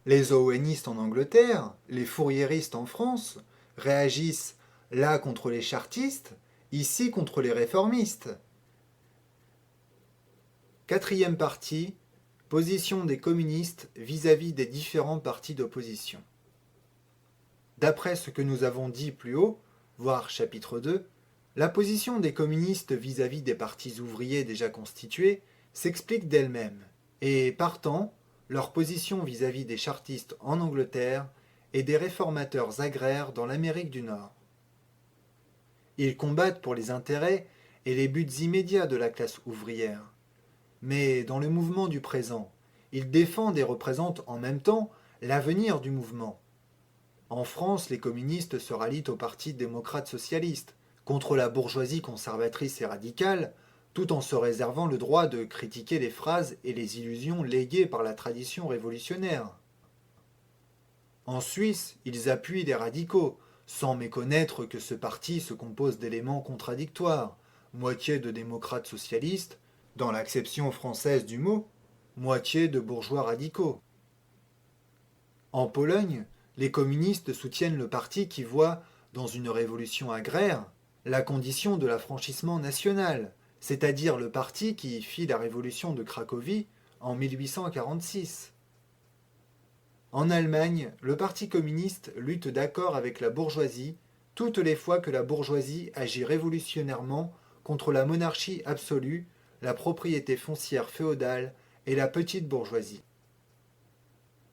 Les owenistes en Angleterre, les fouriéristes en France, réagissent là contre les chartistes, ici contre les réformistes. Quatrième partie, position des communistes vis-à-vis des différents partis d'opposition. D'après ce que nous avons dit plus haut, voire chapitre 2, la position des communistes vis-à-vis des partis ouvriers déjà constitués s'explique d'elle-même, et partant, leur position vis-à-vis des chartistes en Angleterre et des réformateurs agraires dans l'Amérique du Nord. Ils combattent pour les intérêts et les buts immédiats de la classe ouvrière. Mais dans le mouvement du présent, ils défendent et représentent en même temps l'avenir du mouvement. En France, les communistes se rallient au Parti démocrate-socialiste, contre la bourgeoisie conservatrice et radicale, tout en se réservant le droit de critiquer les phrases et les illusions léguées par la tradition révolutionnaire. En Suisse, ils appuient les radicaux, sans méconnaître que ce parti se compose d'éléments contradictoires, moitié de démocrates socialistes, dans l'acception française du mot, moitié de bourgeois radicaux. En Pologne, les communistes soutiennent le parti qui voit, dans une révolution agraire, la condition de l'affranchissement national, c'est-à-dire le parti qui fit la révolution de Cracovie en 1846. En Allemagne, le parti communiste lutte d'accord avec la bourgeoisie toutes les fois que la bourgeoisie agit révolutionnairement contre la monarchie absolue, la propriété foncière féodale et la petite bourgeoisie.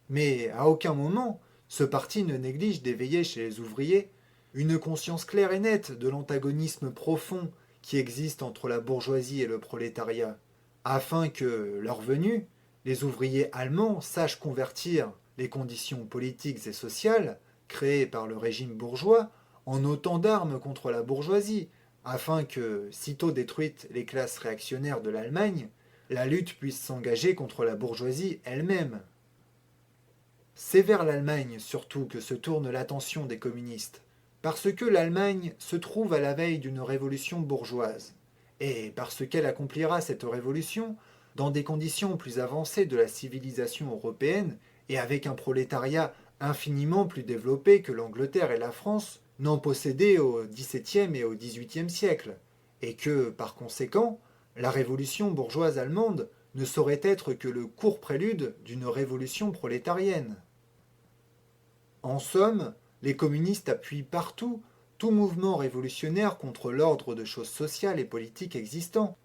Mais à aucun moment, ce parti ne néglige d'éveiller chez les ouvriers une conscience claire et nette de l'antagonisme profond qui existe entre la bourgeoisie et le prolétariat, afin que, leur venue, les ouvriers allemands sachent convertir les conditions politiques et sociales créées par le régime bourgeois en autant d'armes contre la bourgeoisie, afin que, sitôt détruites les classes réactionnaires de l'Allemagne, la lutte puisse s'engager contre la bourgeoisie elle-même. C'est vers l'Allemagne surtout que se tourne l'attention des communistes, parce que l'Allemagne se trouve à la veille d'une révolution bourgeoise, et parce qu'elle accomplira cette révolution dans des conditions plus avancées de la civilisation européenne et avec un prolétariat infiniment plus développé que l'Angleterre et la France n'en possédaient au XVIIe et au XVIIIe siècle, et que, par conséquent, la révolution bourgeoise allemande ne saurait être que le court prélude d'une révolution prolétarienne. En somme, les communistes appuient partout tout mouvement révolutionnaire contre l'ordre de choses sociales et politiques existant.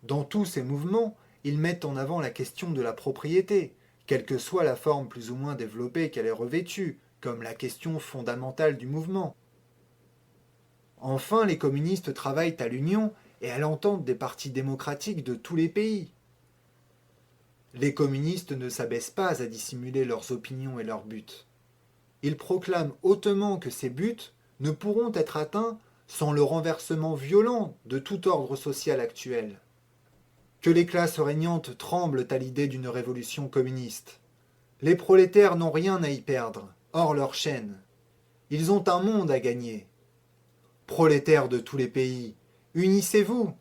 Dans tous ces mouvements, ils mettent en avant la question de la propriété, quelle que soit la forme plus ou moins développée qu'elle est revêtue, comme la question fondamentale du mouvement. Enfin, les communistes travaillent à l'union et à l'entente des partis démocratiques de tous les pays. Les communistes ne s'abaissent pas à dissimuler leurs opinions et leurs buts. Ils proclament hautement que ces buts ne pourront être atteints sans le renversement violent de tout ordre social actuel. Que les classes régnantes tremblent à l'idée d'une révolution communiste. Les prolétaires n'ont rien à y perdre, hors leur chaîne. Ils ont un monde à gagner. Prolétaires de tous les pays, unissez-vous